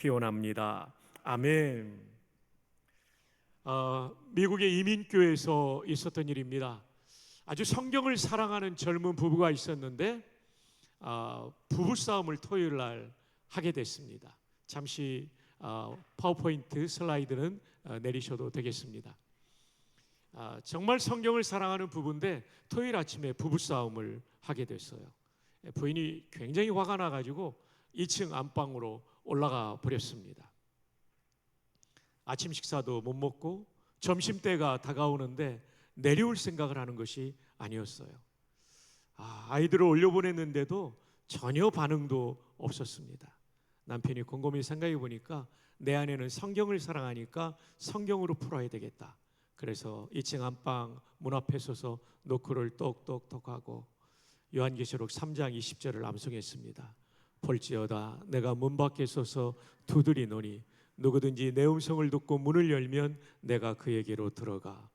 피원합니다. 아멘. 미국의 이민교회에서 있었던 일입니다. 아주 성경을 사랑하는 젊은 부부가 있었는데 부부싸움을 토요일 날 하게 됐습니다. 잠시 파워포인트 슬라이드는 내리셔도 되겠습니다. 정말 성경을 사랑하는 부부인데 토요일 아침에 부부싸움을 하게 됐어요. 부인이 굉장히 화가 나가지고 2층 안방으로 올라가 버렸습니다. 아침 식사도 못 먹고 점심때가 다가오는데 내려올 생각을 하는 것이 아니었어요. 아이들을 올려보냈는데도 전혀 반응도 없었습니다. 남편이 곰곰이 생각해 보니까 내 안에는 성경을 사랑하니까 성경으로 풀어야 되겠다. 그래서 2층 안방 문 앞에 서서 노크를 똑똑똑하고 요한계시록 3장 20절을 암송했습니다. 볼지어다 내가 문 밖에 서서 두드리노니 누구든지 내 음성을 듣고 문을 열면 내가 그에게로 들어가.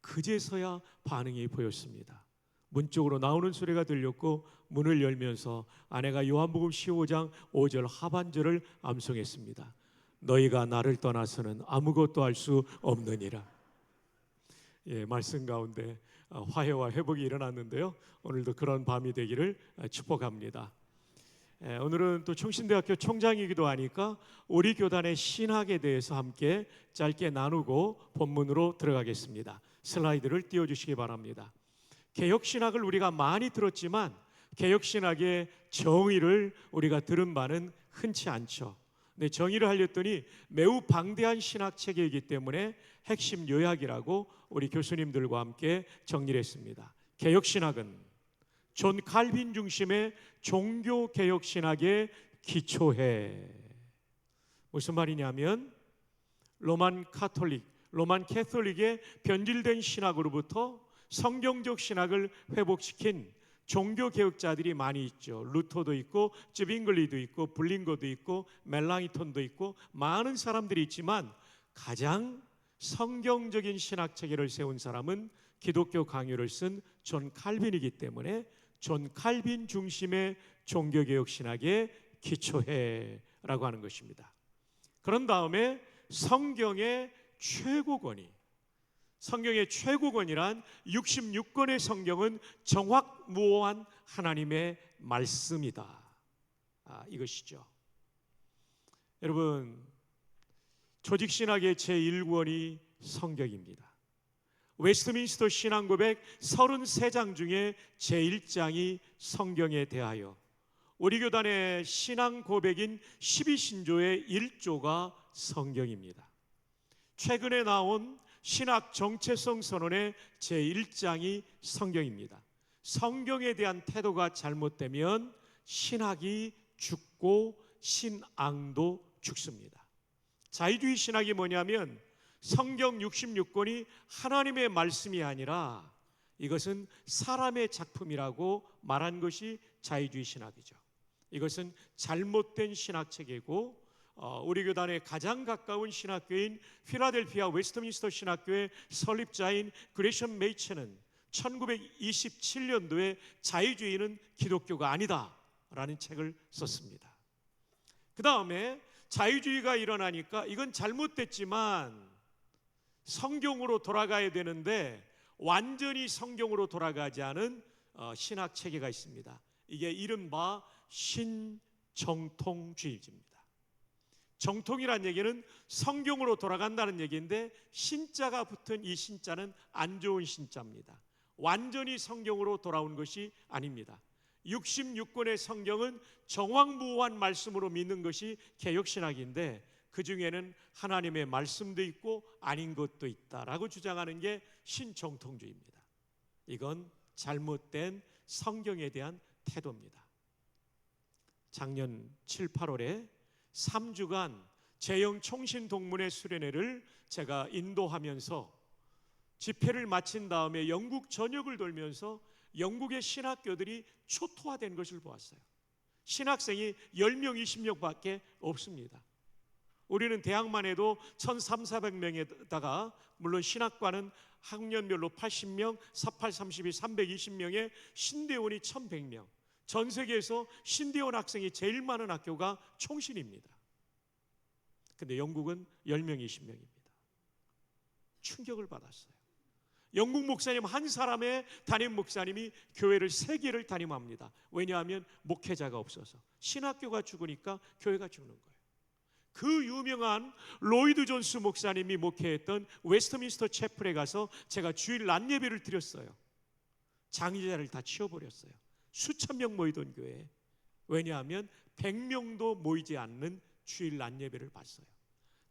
그제서야 반응이 보였습니다. 문 쪽으로 나오는 소리가 들렸고 문을 열면서 아내가 요한복음 15장 5절 하반절을 암송했습니다. 너희가 나를 떠나서는 아무것도 할 수 없느니라. 말씀 가운데 화해와 회복이 일어났는데요, 오늘도 그런 밤이 되기를 축복합니다. 오늘은 또 충신대학교 총장이기도 하니까 우리 교단의 신학에 대해서 함께 짧게 나누고 본문으로 들어가겠습니다. 슬라이드를 띄워주시기 바랍니다. 개혁신학을 우리가 많이 들었지만 개혁신학의 정의를 우리가 들은 바는 흔치 않죠. 근데 정의를 하렸더니 매우 방대한 신학체계이기 때문에 핵심 요약이라고 우리 교수님들과 함께 정리를 했습니다. 개혁신학은 존 칼빈 중심의 종교개혁신학에 기초해. 무슨 말이냐면 로만 캐톨릭의 변질된 신학으로부터 성경적 신학을 회복시킨 종교개혁자들이 많이 있죠. 루터도 있고 쯔빙글리도 있고 블링거도 있고 멜랑이톤도 있고 많은 사람들이 있지만 가장 성경적인 신학체계를 세운 사람은 기독교 강요를 쓴 존 칼빈이기 때문에 존 칼빈 중심의 종교개혁 신학에 기초해라고 하는 것입니다. 그런 다음에 성경의 최고권이란 66권의 성경은 정확무오한 하나님의 말씀이다. 이것이죠. 여러분, 조직신학의 제1권이 성경입니다. 웨스트민스터 신앙고백 33장 중에 제1장이 성경에 대하여, 우리 교단의 신앙 고백인 12신조의 1조가 성경입니다. 최근에 나온 신학 정체성 선언의 제1장이 성경입니다. 성경에 대한 태도가 잘못되면 신학이 죽고 신앙도 죽습니다. 자유주의 신학이 뭐냐면 성경 66권이 하나님의 말씀이 아니라 이것은 사람의 작품이라고 말한 것이 자유주의 신학이죠. 이것은 잘못된 신학체계고, 우리 교단의 가장 가까운 신학교인 필라델피아 웨스트민스터 신학교의 설립자인 그레션 메이체는 1927년도에 자유주의는 기독교가 아니다 라는 책을 썼습니다. 그 다음에 자유주의가 일어나니까 이건 잘못됐지만 성경으로 돌아가야 되는데 완전히 성경으로 돌아가지 않은 신학 체계가 있습니다. 이게 이른바 신정통주의입니다. 정통이란 얘기는 성경으로 돌아간다는 얘기인데 신자가 붙은 이 신자는 안 좋은 신자입니다. 완전히 성경으로 돌아온 것이 아닙니다. 66권의 성경은 정확무오한 말씀으로 믿는 것이 개혁신학인데 그 중에는 하나님의 말씀도 있고 아닌 것도 있다라고 주장하는 게 신정통주의입니다. 이건 잘못된 성경에 대한 태도입니다. 작년 7, 8월에 3주간 재영 총신동문회 수련회를 제가 인도하면서 집회를 마친 다음에 영국 전역을 돌면서 영국의 신학교들이 초토화된 것을 보았어요. 신학생이 10명, 20명밖에 없습니다. 우리는 대학만 해도 1,300~400명에다가 물론 신학과는 학년별로 80명, 4832, 320명에 신대원이 1,100명. 전 세계에서 신대원 학생이 제일 많은 학교가 총신입니다. 근데 영국은 10명, 20명입니다. 충격을 받았어요. 영국 목사님 한 사람의 담임 목사님이 교회를 3개를 담임합니다. 왜냐하면 목회자가 없어서. 신학교가 죽으니까 교회가 죽는 거예요. 그 유명한 로이드 존스 목사님이 목회했던 웨스트민스터 채플에 가서 제가 주일 낮 예배를 드렸어요. 장의자를 다 치워버렸어요. 수천 명 모이던 교회에. 왜냐하면 100명도 모이지 않는 주일 낮 예배를 봤어요.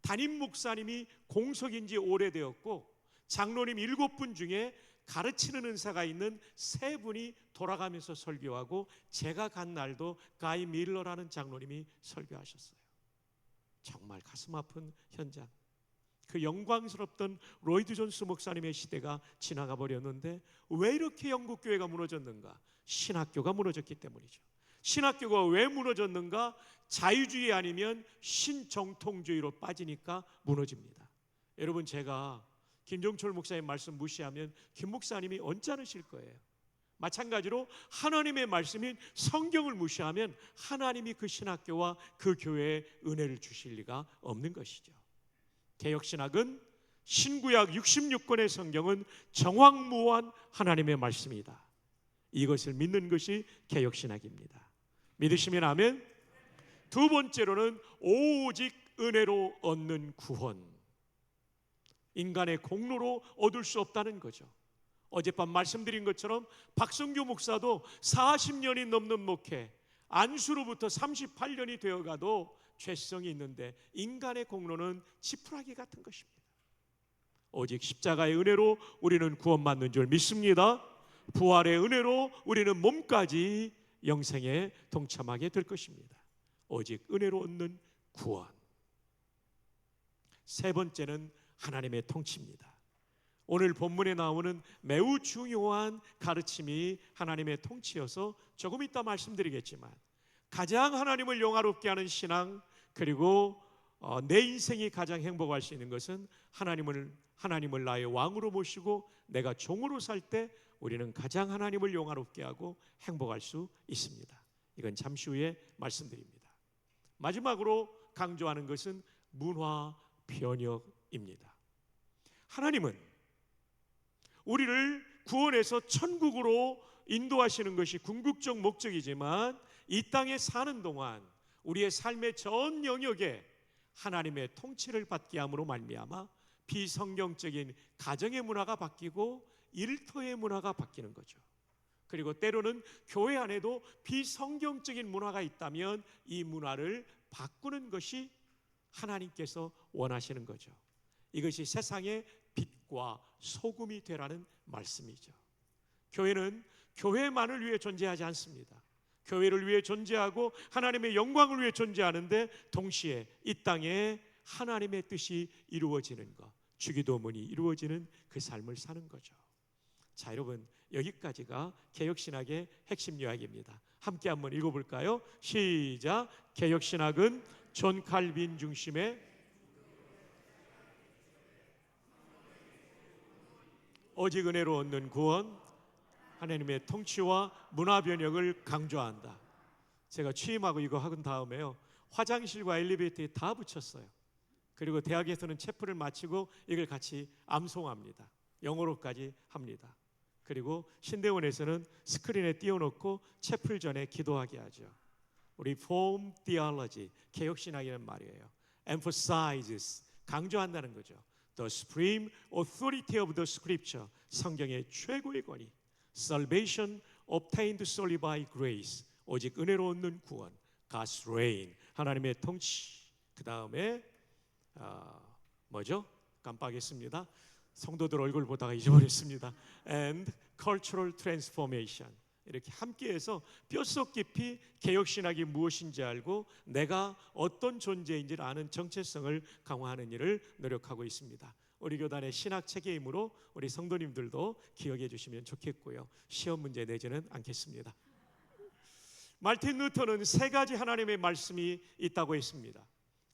담임 목사님이 공석인 지 오래되었고 장로님 7분 중에 가르치는 은사가 있는 3분이 돌아가면서 설교하고 제가 간 날도 가이 밀러라는 장로님이 설교하셨어요. 정말 가슴 아픈 현장. 그 영광스럽던 로이드 존스 목사님의 시대가 지나가 버렸는데 왜 이렇게 영국 교회가 무너졌는가? 신학교가 무너졌기 때문이죠. 신학교가 왜 무너졌는가? 자유주의 아니면 신정통주의로 빠지니까 무너집니다. 여러분, 제가 김종철 목사님 말씀 무시하면 김 목사님이 언짢으실 거예요. 마찬가지로 하나님의 말씀인 성경을 무시하면 하나님이 그 신학교와 그 교회에 은혜를 주실 리가 없는 것이죠. 개혁신학은 신구약 66권의 성경은 정확무한 하나님의 말씀이다. 이것을 믿는 것이 개혁신학입니다. 믿으시면 아멘. 두 번째로는 오직 은혜로 얻는 구원. 인간의 공로로 얻을 수 없다는 거죠. 어젯밤 말씀드린 것처럼 박성규 목사도 40년이 넘는 목회, 안수로부터 38년이 되어가도 죄성이 있는데 인간의 공로는 지푸라기 같은 것입니다. 오직 십자가의 은혜로 우리는 구원받는 줄 믿습니다. 부활의 은혜로 우리는 몸까지 영생에 동참하게 될 것입니다. 오직 은혜로 얻는 구원. 세 번째는 하나님의 통치입니다. 오늘 본문에 나오는 매우 중요한 가르침이 하나님의 통치여서 조금 이따 말씀드리겠지만 가장 하나님을 영화롭게 하는 신앙, 그리고 내 인생이 가장 행복할 수 있는 것은 하나님을 나의 왕으로 모시고 내가 종으로 살 때 우리는 가장 하나님을 영화롭게 하고 행복할 수 있습니다. 이건 잠시 후에 말씀드립니다. 마지막으로 강조하는 것은 문화 변혁입니다. 하나님은 우리를 구원해서 천국으로 인도하시는 것이 궁극적 목적이지만 이 땅에 사는 동안 우리의 삶의 전 영역에 하나님의 통치를 받게 함으로 말미암아 비성경적인 가정의 문화가 바뀌고 일터의 문화가 바뀌는 거죠. 그리고 때로는 교회 안에도 비성경적인 문화가 있다면 이 문화를 바꾸는 것이 하나님께서 원하시는 거죠. 이것이 세상의 빛과 소금이 되라는 말씀이죠. 교회는 교회만을 위해 존재하지 않습니다. 교회를 위해 존재하고 하나님의 영광을 위해 존재하는데 동시에 이 땅에 하나님의 뜻이 이루어지는 것, 주기도문이 이루어지는 그 삶을 사는 거죠. 자, 여러분, 여기까지가 개혁신학의 핵심 요약입니다. 함께 한번 읽어볼까요? 시작. 개혁신학은 존 칼빈 중심의 오직 은혜로 얻는 구원, 하나님의 통치와 문화 변혁을 강조한다. 제가 취임하고 이거 하건 다음에요, 화장실과 엘리베이터에 다 붙였어요. 그리고 대학에서는 체프를 마치고 이걸 같이 암송합니다. 영어로까지 합니다. 그리고 신대원에서는 스크린에 띄워놓고 체플 전에 기도하게 하죠. Reform Theology, 개혁신학이라는 말이에요. Emphasizes, 강조한다는 거죠. The supreme authority of the scripture, 성경의 최고의 권위. Salvation obtained solely by grace, 오직 은혜로 얻는 구원. God's reign, 하나님의 통치. 그 다음에 뭐죠? 깜빡했습니다. 성도들 얼굴 보다가 잊어버렸습니다. And cultural transformation. 이렇게 함께해서 뼛속 깊이 개혁신학이 무엇인지 알고 내가 어떤 존재인지를 아는 정체성을 강화하는 일을 노력하고 있습니다. 우리 교단의 신학 체계이므로 우리 성도님들도 기억해 주시면 좋겠고요. 시험 문제 내지는 않겠습니다. 말틴 루터는 3가지 하나님의 말씀이 있다고 했습니다.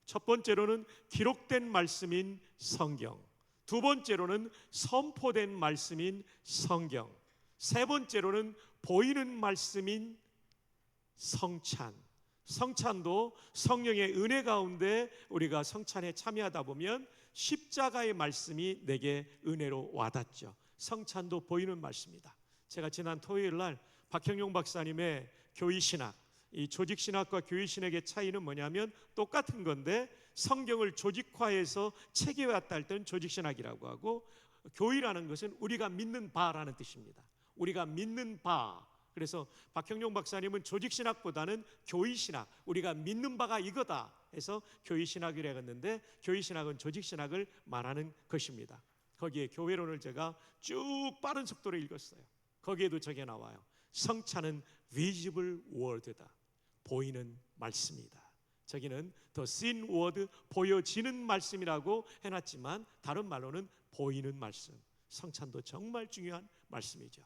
첫 번째로는 기록된 말씀인 성경, 두 번째로는 선포된 말씀인 성경, 세 번째로는 보이는 말씀인 성찬, 성찬도 성령의 은혜 가운데 우리가 성찬에 참여하다 보면 십자가의 말씀이 내게 은혜로 와닿죠. 성찬도 보이는 말씀이다. 제가 지난 토요일 날 박형용 박사님의 교의신학, 이 조직신학과 교의신학의 차이는 뭐냐면 똑같은 건데 성경을 조직화해서 체계화했다 할 때는 조직신학이라고 하고, 교의라는 것은 우리가 믿는 바라는 뜻입니다. 우리가 믿는 바. 그래서 박형용 박사님은 조직신학보다는 교의신학, 우리가 믿는 바가 이거다 해서 교의신학이라고 했는데, 교의신학은 조직신학을 말하는 것입니다. 거기에 교회론을 제가 쭉 빠른 속도로 읽었어요. 거기에도 저게 나와요. 성찬은 visible word다. 보이는 말씀이다. 저기는 the seen word, 보여지는 말씀이라고 해놨지만 다른 말로는 보이는 말씀. 성찬도 정말 중요한 말씀이죠.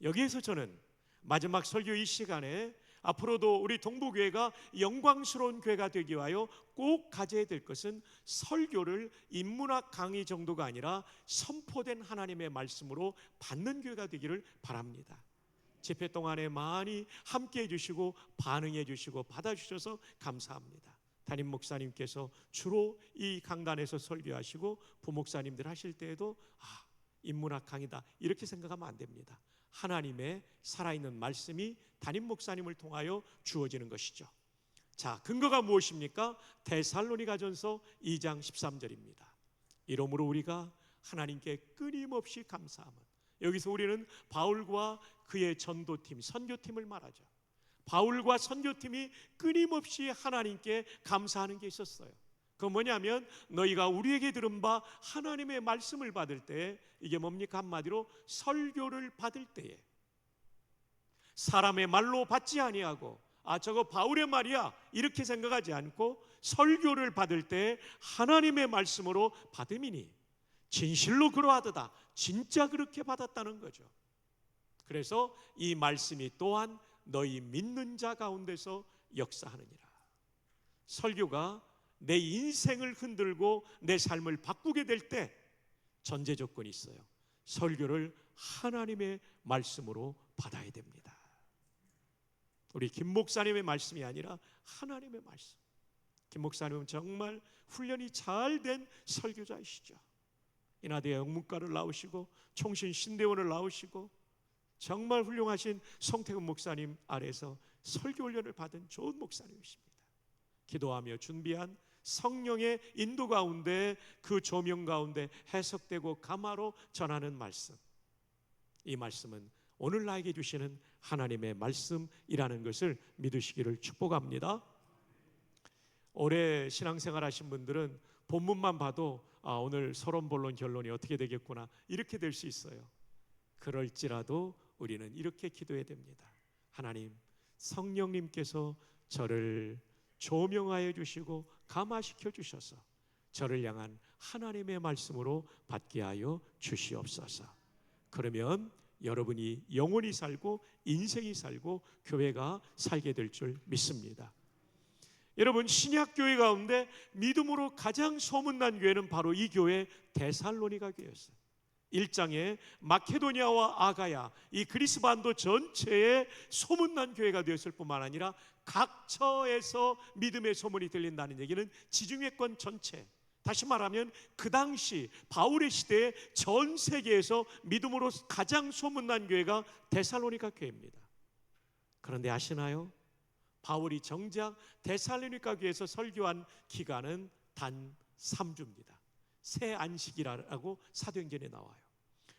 여기에서 저는 마지막 설교 이 시간에 앞으로도 우리 동부교회가 영광스러운 교회가 되기 위하여 꼭 가져야 될 것은 설교를 인문학 강의 정도가 아니라 선포된 하나님의 말씀으로 받는 교회가 되기를 바랍니다. 집회 동안에 많이 함께해 주시고 반응해 주시고 받아주셔서 감사합니다. 담임 목사님께서 주로 이 강단에서 설교하시고 부목사님들 하실 때에도 인문학 강의다 이렇게 생각하면 안 됩니다. 하나님의 살아있는 말씀이 담임 목사님을 통하여 주어지는 것이죠. 자, 근거가 무엇입니까? 데살로니가전서 2장 13절입니다. 이러므로 우리가 하나님께 끊임없이 감사함은, 여기서 우리는 바울과 그의 전도팀, 선교팀을 말하죠. 바울과 선교팀이 끊임없이 하나님께 감사하는 게 있었어요. 그건 뭐냐면 너희가 우리에게 들은 바 하나님의 말씀을 받을 때, 이게 뭡니까? 한마디로 설교를 받을 때에 사람의 말로 받지 아니하고 저거 바울의 말이야 이렇게 생각하지 않고 설교를 받을 때 하나님의 말씀으로 받음이니 진실로 그러하도다. 진짜 그렇게 받았다는 거죠. 그래서 이 말씀이 또한 너희 믿는 자 가운데서 역사하느니라. 설교가 내 인생을 흔들고 내 삶을 바꾸게 될 때 전제 조건이 있어요. 설교를 하나님의 말씀으로 받아야 됩니다. 우리 김 목사님의 말씀이 아니라 하나님의 말씀. 김 목사님은 정말 훈련이 잘 된 설교자이시죠. 인하대 영문과를 나오시고 총신 신대원을 나오시고 정말 훌륭하신 송태근 목사님 아래서 설교 훈련을 받은 좋은 목사님이십니다. 기도하며 준비한 성령의 인도 가운데, 그 조명 가운데 해석되고 감화로 전하는 말씀, 이 말씀은 오늘 나에게 주시는 하나님의 말씀이라는 것을 믿으시기를 축복합니다. 오래 신앙생활 하신 분들은 본문만 봐도 오늘 서론 본론 결론이 어떻게 되겠구나 이렇게 될 수 있어요. 그럴지라도 우리는 이렇게 기도해야 됩니다. 하나님, 성령님께서 저를 조명하여 주시고 감화시켜 주셔서 저를 향한 하나님의 말씀으로 받게 하여 주시옵소서. 그러면 여러분이 영원히 살고 인생이 살고 교회가 살게 될 줄 믿습니다. 여러분, 신약 교회 가운데 믿음으로 가장 소문난 교회는 바로 이 교회 데살로니가 교회였어요. 1장에 마케도니아와 아가야, 이 그리스 반도 전체에 소문난 교회가 되었을 뿐만 아니라 각 처에서 믿음의 소문이 들린다는 얘기는 지중해권 전체, 다시 말하면 그 당시 바울의 시대에 전 세계에서 믿음으로 가장 소문난 교회가 데살로니가 교회입니다. 그런데 아시나요? 바울이 정작 데살로니가 교회에서 설교한 기간은 단 3주입니다. 새 안식이라고 사도행전에 나와요.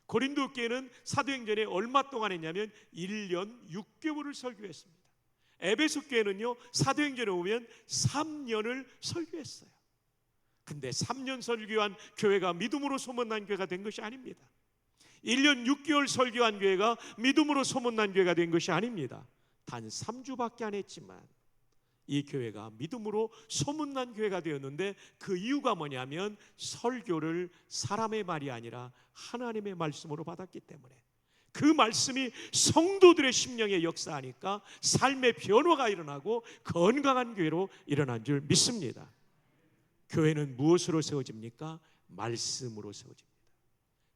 고린도 교회는 사도행전에 얼마 동안 했냐면 1년 6개월을 설교했습니다. 에베소 교회는요, 사도행전에 오면 3년을 설교했어요. 근데 3년 설교한 교회가 믿음으로 소문난 교회가 된 것이 아닙니다. 1년 6개월 설교한 교회가 믿음으로 소문난 교회가 된 것이 아닙니다. 단 3주밖에 안 했지만 이 교회가 믿음으로 소문난 교회가 되었는데, 그 이유가 뭐냐면 설교를 사람의 말이 아니라 하나님의 말씀으로 받았기 때문에, 그 말씀이 성도들의 심령에 역사하니까 삶의 변화가 일어나고 건강한 교회로 일어난 줄 믿습니다. 교회는 무엇으로 세워집니까? 말씀으로 세워집니다.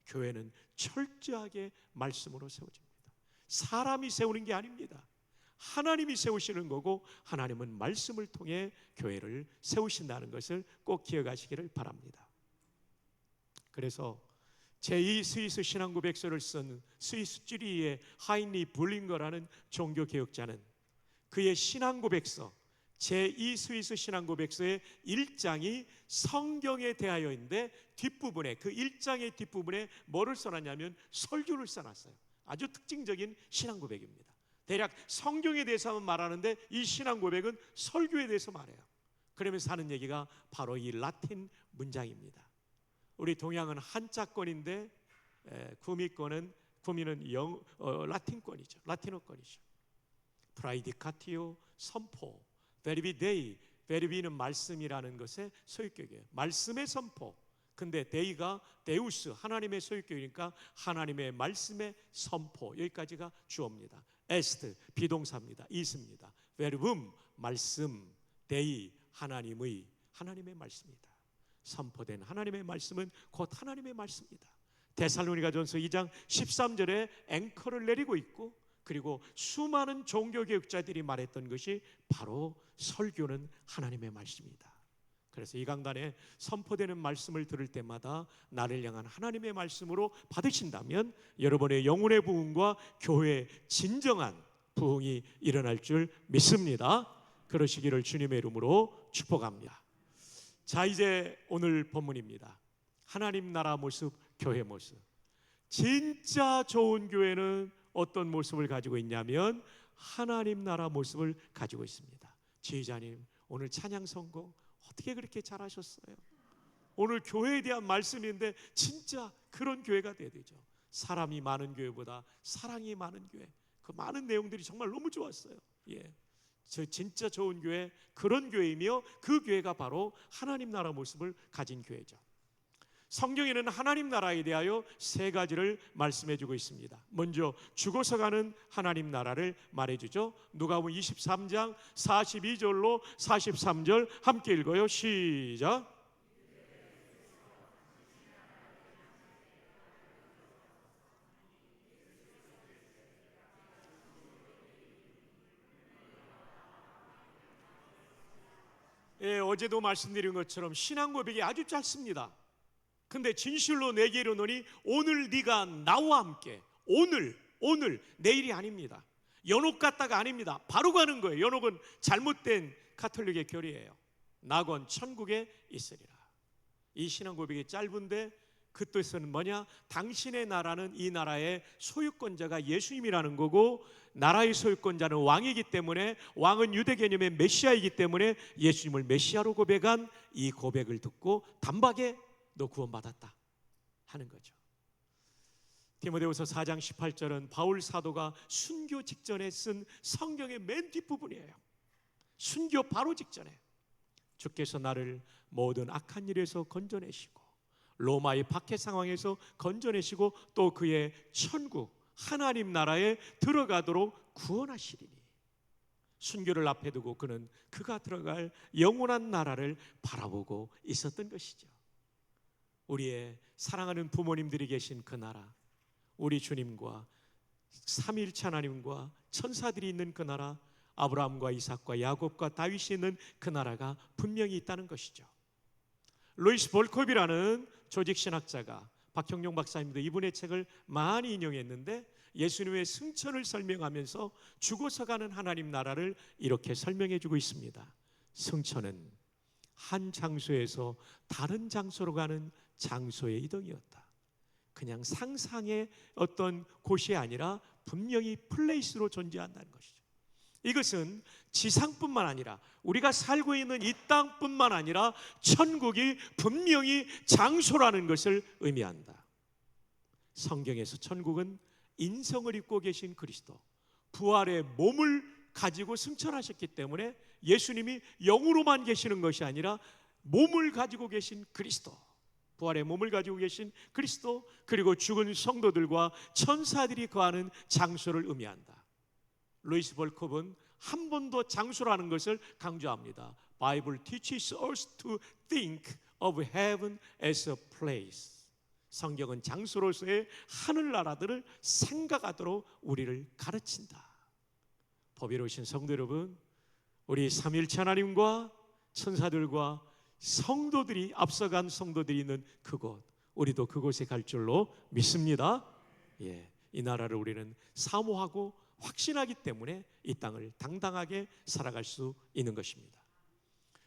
교회는 철저하게 말씀으로 세워집니다. 사람이 세우는 게 아닙니다. 하나님이 세우시는 거고 하나님은 말씀을 통해 교회를 세우신다는 것을 꼭 기억하시기를 바랍니다. 그래서 제2 스위스 신앙고백서를 쓴 스위스 쭈리히의 하인리 불링거라는 종교개혁자는 그의 신앙고백서 제2 스위스 신앙고백서의 1장이 성경에 대하여인데 뒷부분에, 그 1장의 뒷부분에 뭐를 써놨냐면 설교를 써놨어요. 아주 특징적인 신앙고백입니다. 대략 성경에 대해서만 말하는데 이 신앙고백은 설교에 대해서 말해요. 그러면서 하는 얘기가 바로 이 라틴 문장입니다. 우리 동양은 한자권인데 구미는 라틴권이죠. 라틴어권이죠. 프라이디카티오, 선포, 베리비 베리비는 말씀이라는 것의 소유격이에요. 말씀의 선포. 근데 데이가 데우스, 하나님의 소유격이니까 하나님의 말씀의 선포. 여기까지가 주어입니다. 에스트, 비동사입니다. 이스입니다. 베르붐, 말씀, 데이, 하나님의 말씀이다. 선포된 하나님의 말씀은 곧 하나님의 말씀이다. 데살로니가전서 2장 13절에 앵커를 내리고 있고, 그리고 수많은 종교개혁자들이 말했던 것이 바로 설교는 하나님의 말씀이다. 그래서 이 강단에 선포되는 말씀을 들을 때마다 나를 향한 하나님의 말씀으로 받으신다면 여러분의 영혼의 부흥과 교회의 진정한 부흥이 일어날 줄 믿습니다. 그러시기를 주님의 이름으로 축복합니다. 자, 이제 오늘 본문입니다. 하나님 나라 모습, 교회 모습. 진짜 좋은 교회는 어떤 모습을 가지고 있냐면 하나님 나라 모습을 가지고 있습니다. 지휘자님, 오늘 찬양 선곡 어떻게 그렇게 잘하셨어요? 오늘 교회에 대한 말씀인데 진짜 그런 교회가 돼야 되죠. 사람이 많은 교회보다 사랑이 많은 교회, 그 많은 내용들이 정말 너무 좋았어요. 저 진짜 좋은 교회, 그런 교회이며 그 교회가 바로 하나님 나라 모습을 가진 교회죠. 성경에는 하나님 나라에 대하여 세 가지를 말씀해주고 있습니다. 먼저 죽어서 가는 하나님 나라를 말해주죠. 누가복음 23장 42절로 43절 함께 읽어요. 시작. 어제도 말씀드린 것처럼 신앙 고백이 아주 짧습니다. 근데 진실로 내게 이르노니 오늘 네가 나와 함께, 오늘 내일이 아닙니다. 연옥 갔다가 아닙니다. 바로 가는 거예요. 연옥은 잘못된 가톨릭의 교리예요. 낙원 천국에 있으리라. 이 신앙 고백이 짧은데 그 뜻은 뭐냐? 당신의 나라는 이 나라의 소유권자가 예수님이라는 거고, 나라의 소유권자는 왕이기 때문에, 왕은 유대 개념의 메시아이기 때문에 예수님을 메시아로 고백한 이 고백을 듣고 단박에 너 구원받았다 하는 거죠. 디모데후서 4장 18절은 바울 사도가 순교 직전에 쓴 성경의 맨 뒷부분이에요. 순교 바로 직전에 주께서 나를 모든 악한 일에서 건져내시고 로마의 박해 상황에서 건져내시고 또 그의 천국 하나님 나라에 들어가도록 구원하시리니, 순교를 앞에 두고 그는 그가 들어갈 영원한 나라를 바라보고 있었던 것이죠. 우리의 사랑하는 부모님들이 계신 그 나라, 우리 주님과 삼위일체 하나님과 천사들이 있는 그 나라, 아브라함과 이삭과 야곱과 다윗이 있는 그 나라가 분명히 있다는 것이죠. 루이스 볼컵이라는 조직신학자가, 박형룡 박사님도 이분의 책을 많이 인용했는데 예수님의 승천을 설명하면서 죽어서 가는 하나님 나라를 이렇게 설명해 주고 있습니다. 승천은 한 장소에서 다른 장소로 가는 장소의 이동이었다. 그냥 상상의 어떤 곳이 아니라 분명히 플레이스로 존재한다는 것이죠. 이것은 지상뿐만 아니라 우리가 살고 있는 이 땅뿐만 아니라 천국이 분명히 장소라는 것을 의미한다. 성경에서 천국은 인성을 입고 계신 그리스도, 부활의 몸을 가지고 승천하셨기 때문에 예수님이 영으로만 계시는 것이 아니라 몸을 가지고 계신 그리스도, 부활의 몸을 가지고 계신 그리스도, 그리고 죽은 성도들과 천사들이 거하는 장소를 의미한다. 루이스 볼컵은 한 번 더 장소라는 것을 강조합니다. Bible teaches us to think of heaven as a place. 성경은 장소로서의 하늘나라들을 생각하도록 우리를 가르친다. 법이로우신 성도 여러분, 우리 삼위일체 하나님과 천사들과 성도들이, 앞서간 성도들이 있는 그곳, 우리도 그곳에 갈 줄로 믿습니다. 이 나라를 우리는 사모하고 확신하기 때문에 이 땅을 당당하게 살아갈 수 있는 것입니다.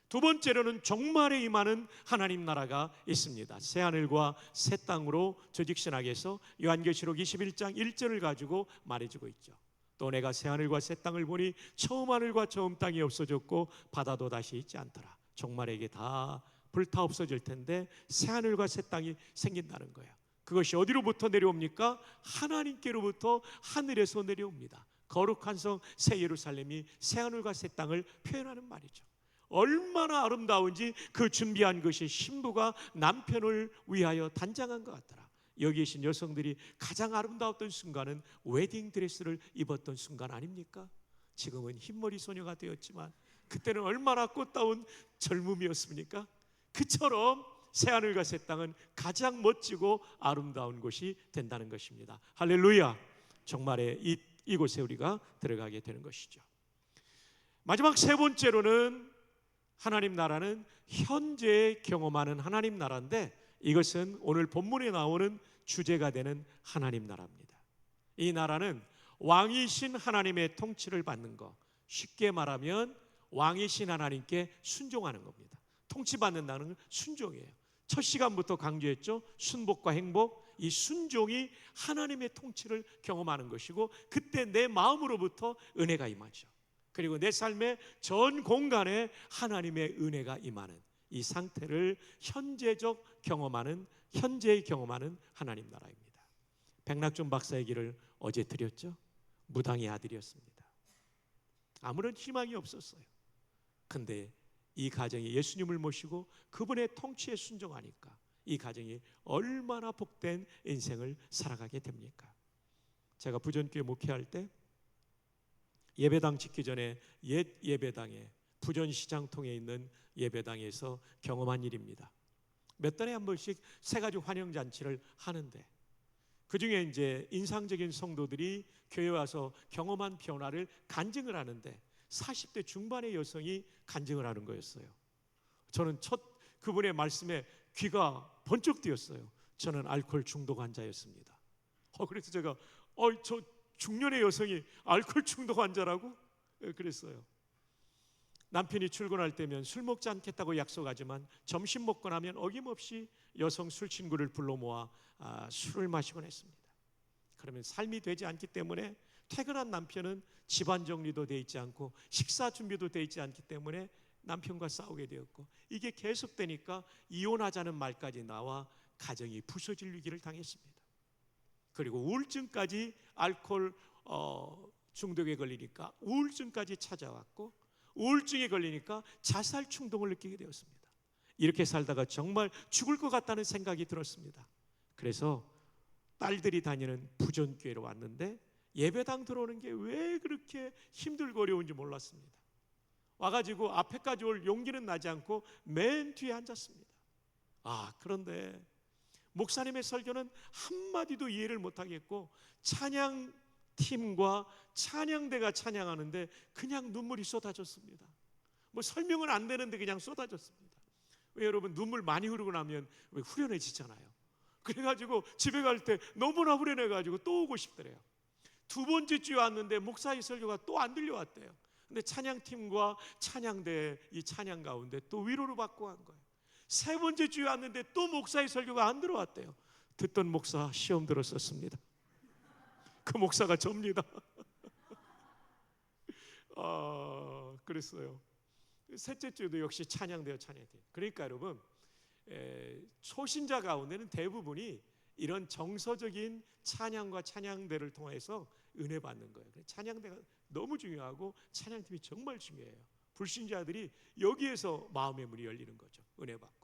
두 번째로는 종말에 임하는 하나님 나라가 있습니다. 새하늘과 새 땅으로 조직신학에서 요한계시록 21장 1절을 가지고 말해주고 있죠. 또 내가 새하늘과 새 땅을 보니 처음 하늘과 처음 땅이 없어졌고 바다도 다시 있지 않더라. 종말에 이게 다 불타 없어질 텐데 새하늘과 새 땅이 생긴다는 거예요. 그것이 어디로부터 내려옵니까? 하나님께로부터 하늘에서 내려옵니다. 거룩한 성 새 예루살렘이 새하늘과 새 땅을 표현하는 말이죠. 얼마나 아름다운지 그 준비한 것이 신부가 남편을 위하여 단장한 것 같더라. 여기 계신 여성들이 가장 아름다웠던 순간은 웨딩드레스를 입었던 순간 아닙니까? 지금은 흰머리 소녀가 되었지만 그때는 얼마나 꽃다운 젊음이었습니까? 그처럼 새하늘과 새 땅은 가장 멋지고 아름다운 곳이 된다는 것입니다. 할렐루야. 정말에 이곳에 우리가 들어가게 되는 것이죠. 마지막 세 번째로는 하나님 나라는 현재 경험하는 하나님 나라인데, 이것은 오늘 본문에 나오는 주제가 되는 하나님 나라입니다. 이 나라는 왕이신 하나님의 통치를 받는 것, 쉽게 말하면 왕이신 하나님께 순종하는 겁니다. 통치받는다는 순종이에요. 첫 시간부터 강조했죠. 순복과 행복, 이 순종이 하나님의 통치를 경험하는 것이고, 그때 내 마음으로부터 은혜가 임하죠. 그리고 내 삶의 전 공간에 하나님의 은혜가 임하는 이 상태를 현재의 경험하는 하나님 나라입니다. 백낙준 박사 얘기를 어제 드렸죠. 무당의 아들이었습니다. 아무런 희망이 없었어요. 근데 이 가정이 예수님을 모시고 그분의 통치에 순종하니까 이 가정이 얼마나 복된 인생을 살아가게 됩니까? 제가 부전교회 목회할 때 예배당 짓기 전에 옛 예배당에, 부전시장통에 있는 예배당에서 경험한 일입니다. 몇 달에 한 번씩 새가족 환영잔치를 하는데, 그 중에 이제 인상적인 성도들이 교회 와서 경험한 변화를 간증을 하는데 40대 중반의 여성이 간증을 하는 거였어요. 저는 그분의 말씀에 귀가 번쩍 뜨였어요. 저는 알코올 중독 환자였습니다. 그래서 제가 저 중년의 여성이 알코올 중독 환자라고? 그랬어요. 남편이 출근할 때면 술 먹지 않겠다고 약속하지만 점심 먹고 나면 어김없이 여성 술 친구를 불러 모아 술을 마시곤 했습니다. 그러면 삶이 되지 않기 때문에 퇴근한 남편은 집안 정리도 돼 있지 않고 식사 준비도 돼 있지 않기 때문에 남편과 싸우게 되었고, 이게 계속되니까 이혼하자는 말까지 나와 가정이 부서질 위기를 당했습니다. 그리고 우울증까지, 알코올 중독에 걸리니까 우울증까지 찾아왔고, 우울증에 걸리니까 자살 충동을 느끼게 되었습니다. 이렇게 살다가 정말 죽을 것 같다는 생각이 들었습니다. 그래서 딸들이 다니는 부전교회로 왔는데 예배당 들어오는 게 왜 그렇게 힘들고 어려운지 몰랐습니다. 와가지고 앞에까지 올 용기는 나지 않고 맨 뒤에 앉았습니다. 그런데 목사님의 설교는 한마디도 이해를 못하겠고, 찬양팀과 찬양대가 찬양하는데 그냥 눈물이 쏟아졌습니다. 뭐 설명은 안 되는데 그냥 쏟아졌습니다. 왜 여러분, 눈물 많이 흐르고 나면 왜 후련해지잖아요. 그래가지고 집에 갈 때 너무나 후련해가지고 또 오고 싶더래요. 두 번째 주에 왔는데 목사의 설교가 또 안 들려왔대요. 근데 찬양팀과 찬양대 이 찬양 가운데 또 위로를 받고 간 거예요. 세 번째 주에 왔는데 또 목사의 설교가 안 들어왔대요. 듣던 목사 시험 들었었습니다. 그 목사가 접니다. 그랬어요. 셋째 주도 역시 찬양대요. 그러니까 여러분, 초신자 가운데는 대부분이 이런 정서적인 찬양과 찬양대를 통해서 은혜 받는 거예요. 찬양대가 너무 중요하고 찬양팀이 정말 중요해요. 불신자들이 여기에서 마음의 문이 열리는 거죠. 은혜 받고.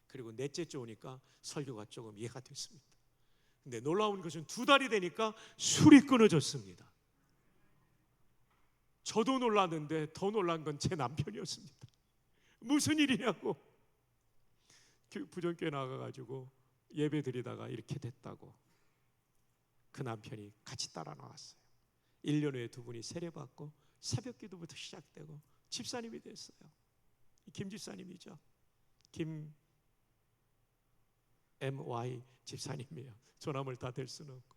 그리고 넷째 주 오니까 설교가 조금 이해가 됐습니다. 근데 놀라운 것은 두 달이 되니까 술이 끊어졌습니다. 저도 놀랐는데 더 놀란 건 제 남편이었습니다. 무슨 일이냐고. 부전교회 나가가지고 예배 드리다가 이렇게 됐다고 그 남편이 같이 따라 나왔어요. 1년 후에 두 분이 세례받고 새벽 기도부터 시작되고 집사님이 됐어요. 김 집사님이죠. 김 MY 집사님이에요. 조남을 다 될 수는 없고.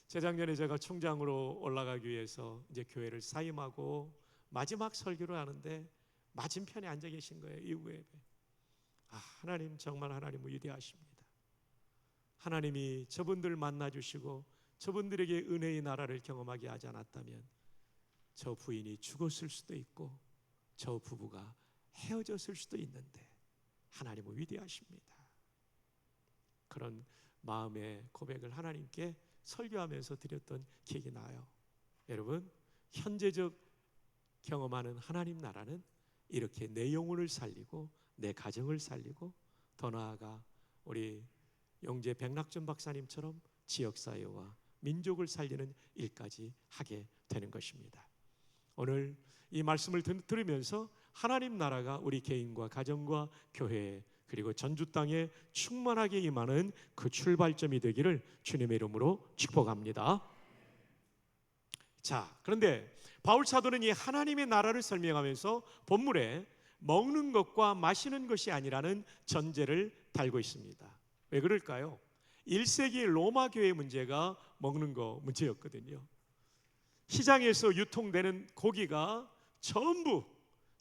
재작년에 제가 총장으로 올라가기 위해서 이제 교회를 사임하고 마지막 설교를 하는데 맞은편에 앉아 계신 거예요. 이후 예배. 하나님 정말 하나님은 위대하십니다. 하나님이 저분들 만나주시고 저분들에게 은혜의 나라를 경험하게 하지 않았다면 저 부인이 죽었을 수도 있고 저 부부가 헤어졌을 수도 있는데 하나님은 위대하십니다. 그런 마음의 고백을 하나님께 설교하면서 드렸던 기억이 나요. 여러분, 현재적 경험하는 하나님 나라는 이렇게 내 영혼을 살리고 내 가정을 살리고 더 나아가 우리 영재 백낙준 박사님처럼 지역사회와 민족을 살리는 일까지 하게 되는 것입니다. 오늘 이 말씀을 들으면서 하나님 나라가 우리 개인과 가정과 교회 그리고 전주 땅에 충만하게 임하는 그 출발점이 되기를 주님의 이름으로 축복합니다. 자, 그런데 바울 사도는 이 하나님의 나라를 설명하면서 본문에 먹는 것과 마시는 것이 아니라는 전제를 달고 있습니다. 왜 그럴까요? 1세기 로마 교회의 문제가 먹는 거 문제였거든요. 시장에서 유통되는 고기가 전부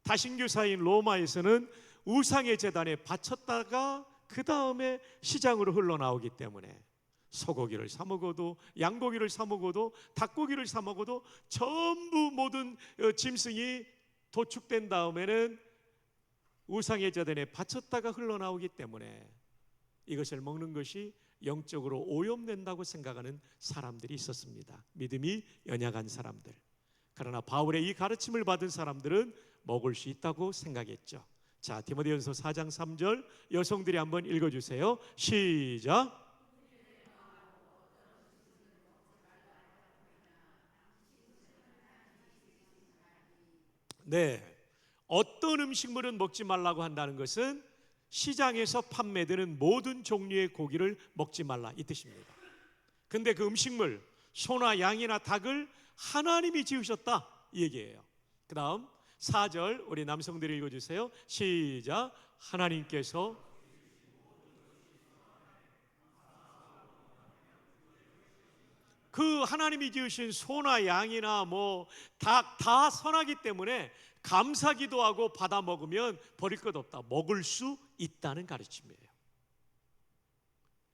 다신교사인 로마에서는 우상의 제단에 바쳤다가 그 다음에 시장으로 흘러나오기 때문에 소고기를 사 먹어도 양고기를 사 먹어도 닭고기를 사 먹어도 전부 모든 짐승이 도축된 다음에는 우상의 제단에 바쳤다가 흘러나오기 때문에 이것을 먹는 것이 영적으로 오염된다고 생각하는 사람들이 있었습니다. 믿음이 연약한 사람들. 그러나 바울의 이 가르침을 받은 사람들은 먹을 수 있다고 생각했죠. 자, 디모데전서 4장 3절 여성들이 한번 읽어주세요. 시작. 네, 어떤 음식물은 먹지 말라고 한다는 것은 시장에서 판매되는 모든 종류의 고기를 먹지 말라 이 뜻입니다. 근데 그 음식물 소나 양이나 닭을 하나님이 지으셨다 이 얘기예요. 그 다음 4절 우리 남성들이 읽어주세요. 시작. 하나님께서 그 하나님이 지으신 소나 양이나 뭐 닭 다 선하기 때문에 감사기도 하고 받아 먹으면 버릴 것 없다. 먹을 수 있다는 가르침이에요.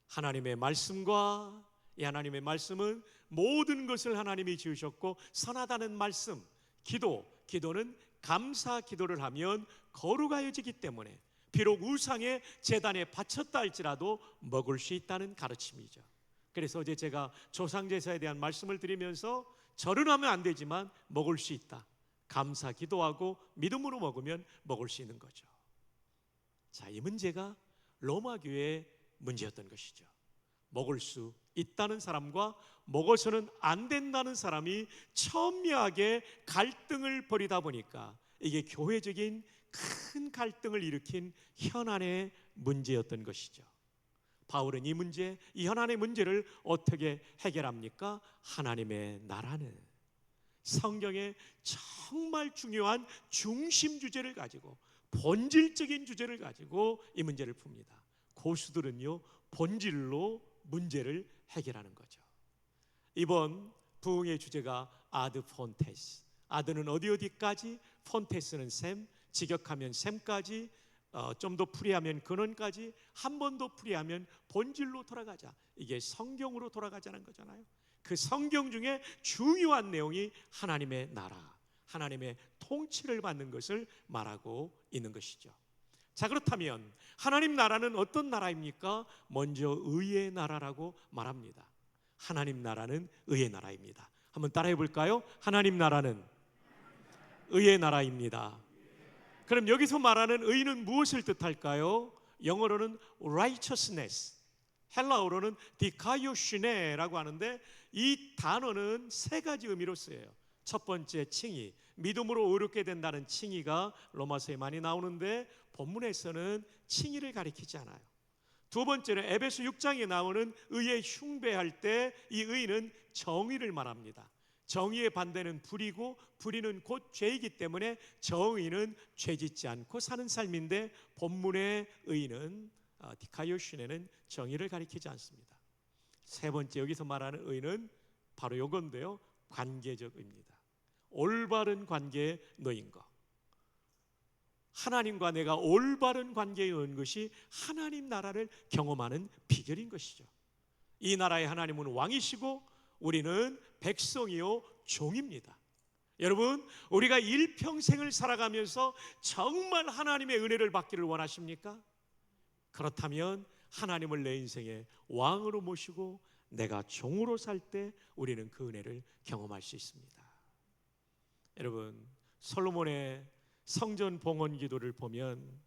하나님의 말씀과 이 하나님의 말씀은 모든 것을 하나님이 지으셨고 선하다는 말씀, 기도는 감사 기도를 하면 거룩하여지기 때문에 비록 우상의 제단에 바쳤다 할지라도 먹을 수 있다는 가르침이죠. 그래서 어제 제가 조상제사에 대한 말씀을 드리면서 절은 하면 안 되지만 먹을 수 있다. 감사 기도하고 믿음으로 먹으면 먹을 수 있는 거죠. 자, 이 문제가 로마 교회의 문제였던 것이죠. 먹을 수 있다는 사람과 먹어서는 안 된다는 사람이 첨예하게 갈등을 벌이다 보니까 이게 교회적인 큰 갈등을 일으킨 현안의 문제였던 것이죠. 바울은 이 문제, 이 현안의 문제를 어떻게 해결합니까? 하나님의 나라는 성경의 정말 중요한 중심 주제를 가지고 본질적인 주제를 가지고 이 문제를 풉니다. 고수들은요 본질로 문제를 해결하는 거죠. 이번 부흥의 주제가 아드 폰테스. 아드는 어디까지, 폰테스는 샘, 직역하면 샘까지, 좀 더 풀이하면 근원까지, 한 번 더 풀이하면 본질로 돌아가자. 이게 성경으로 돌아가자는 거잖아요. 그 성경 중에 중요한 내용이 하나님의 나라, 하나님의 통치를 받는 것을 말하고 있는 것이죠. 자, 그렇다면 하나님 나라는 어떤 나라입니까? 먼저 의의 나라라고 말합니다. 하나님 나라는 의의 나라입니다. 한번 따라해 볼까요? 하나님 나라는 의의 나라입니다. 그럼 여기서 말하는 의는 무엇을 뜻할까요? 영어로는 righteousness, 헬라어로는 디카이오시네라고 하는데 이 단어는 세 가지 의미로 쓰여요. 첫 번째 칭의, 믿음으로 의롭게 된다는 칭의가 로마서에 많이 나오는데 본문에서는 칭의를 가리키지 않아요. 두 번째는 에베소 6장에 나오는 의에 흉배할 때 이 의는 정의를 말합니다. 정의의 반대는 불의고 불의는 곧 죄이기 때문에 정의는 죄짓지 않고 사는 삶인데 본문의 의는 디카이오시네는 정의를 가리키지 않습니다. 세 번째 여기서 말하는 의는 바로 요건데요, 관계적 의입니다. 올바른 관계에 놓인 것. 하나님과 내가 올바른 관계에 놓인 것이 하나님 나라를 경험하는 비결인 것이죠. 이 나라의 하나님은 왕이시고 우리는 백성이요 종입니다. 여러분, 우리가 일평생을 살아가면서 정말 하나님의 은혜를 받기를 원하십니까? 그렇다면 하나님을 내 인생의 왕으로 모시고 내가 종으로 살 때 우리는 그 은혜를 경험할 수 있습니다. 여러분, 솔로몬의 성전 봉헌 기도를 보면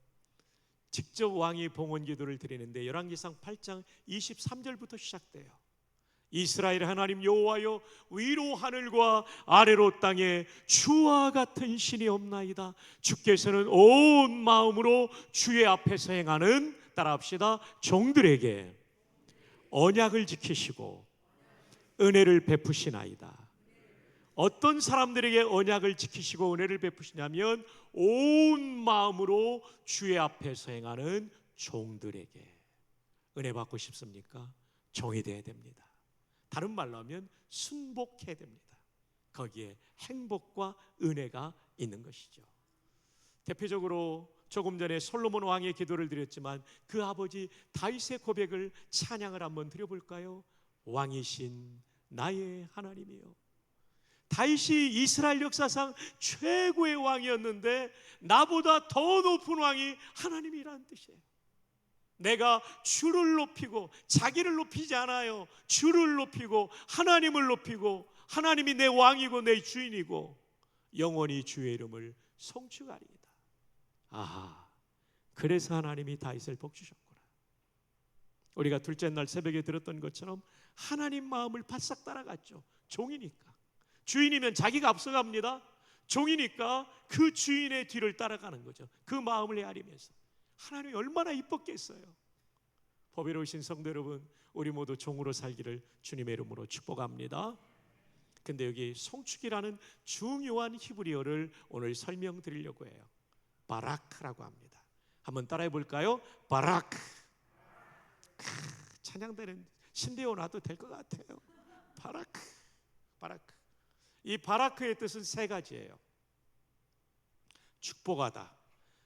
직접 왕이 봉헌 기도를 드리는데 열왕기상 8장 23절부터 시작돼요. 이스라엘 하나님 여호와여, 위로 하늘과 아래로 땅에 주와 같은 신이 없나이다. 주께서는 온 마음으로 주의 앞에서 행하는, 따라합시다, 종들에게 언약을 지키시고 은혜를 베푸시나이다. 어떤 사람들에게 언약을 지키시고 은혜를 베푸시냐면 온 마음으로 주의 앞에서 행하는 종들에게. 은혜 받고 싶습니까? 종이 되어야 됩니다. 다른 말로 하면 순복해야 됩니다. 거기에 행복과 은혜가 있는 것이죠. 대표적으로 조금 전에 솔로몬 왕의 기도를 드렸지만 그 아버지 다윗의 고백을 찬양을 한번 드려볼까요? 왕이신 나의 하나님이요. 다윗이 이스라엘 역사상 최고의 왕이었는데 나보다 더 높은 왕이 하나님이라는 뜻이에요. 내가 주를 높이고, 자기를 높이지 않아요. 주를 높이고 하나님을 높이고, 하나님이 내 왕이고 내 주인이고 영원히 주의 이름을 송축하리이다. 아하, 그래서 하나님이 다윗을 복주셨구나. 우리가 둘째 날 새벽에 들었던 것처럼 하나님 마음을 바싹 따라갔죠. 종이니까. 주인이면 자기가 앞서갑니다. 종이니까 그 주인의 뒤를 따라가는 거죠. 그 마음을 헤아리면서. 하나님이 얼마나 이뻤겠어요. 보배로우신 성도 여러분, 우리 모두 종으로 살기를 주님의 이름으로 축복합니다. 근데 여기 송축이라는 중요한 히브리어를 오늘 설명드리려고 해요. 바라크라고 합니다. 한번 따라해 볼까요? 바라크. 찬양되는 신대어 놔도 될 것 같아요. 바라크. 바라크. 이 바라크의 뜻은 세 가지예요. 축복하다.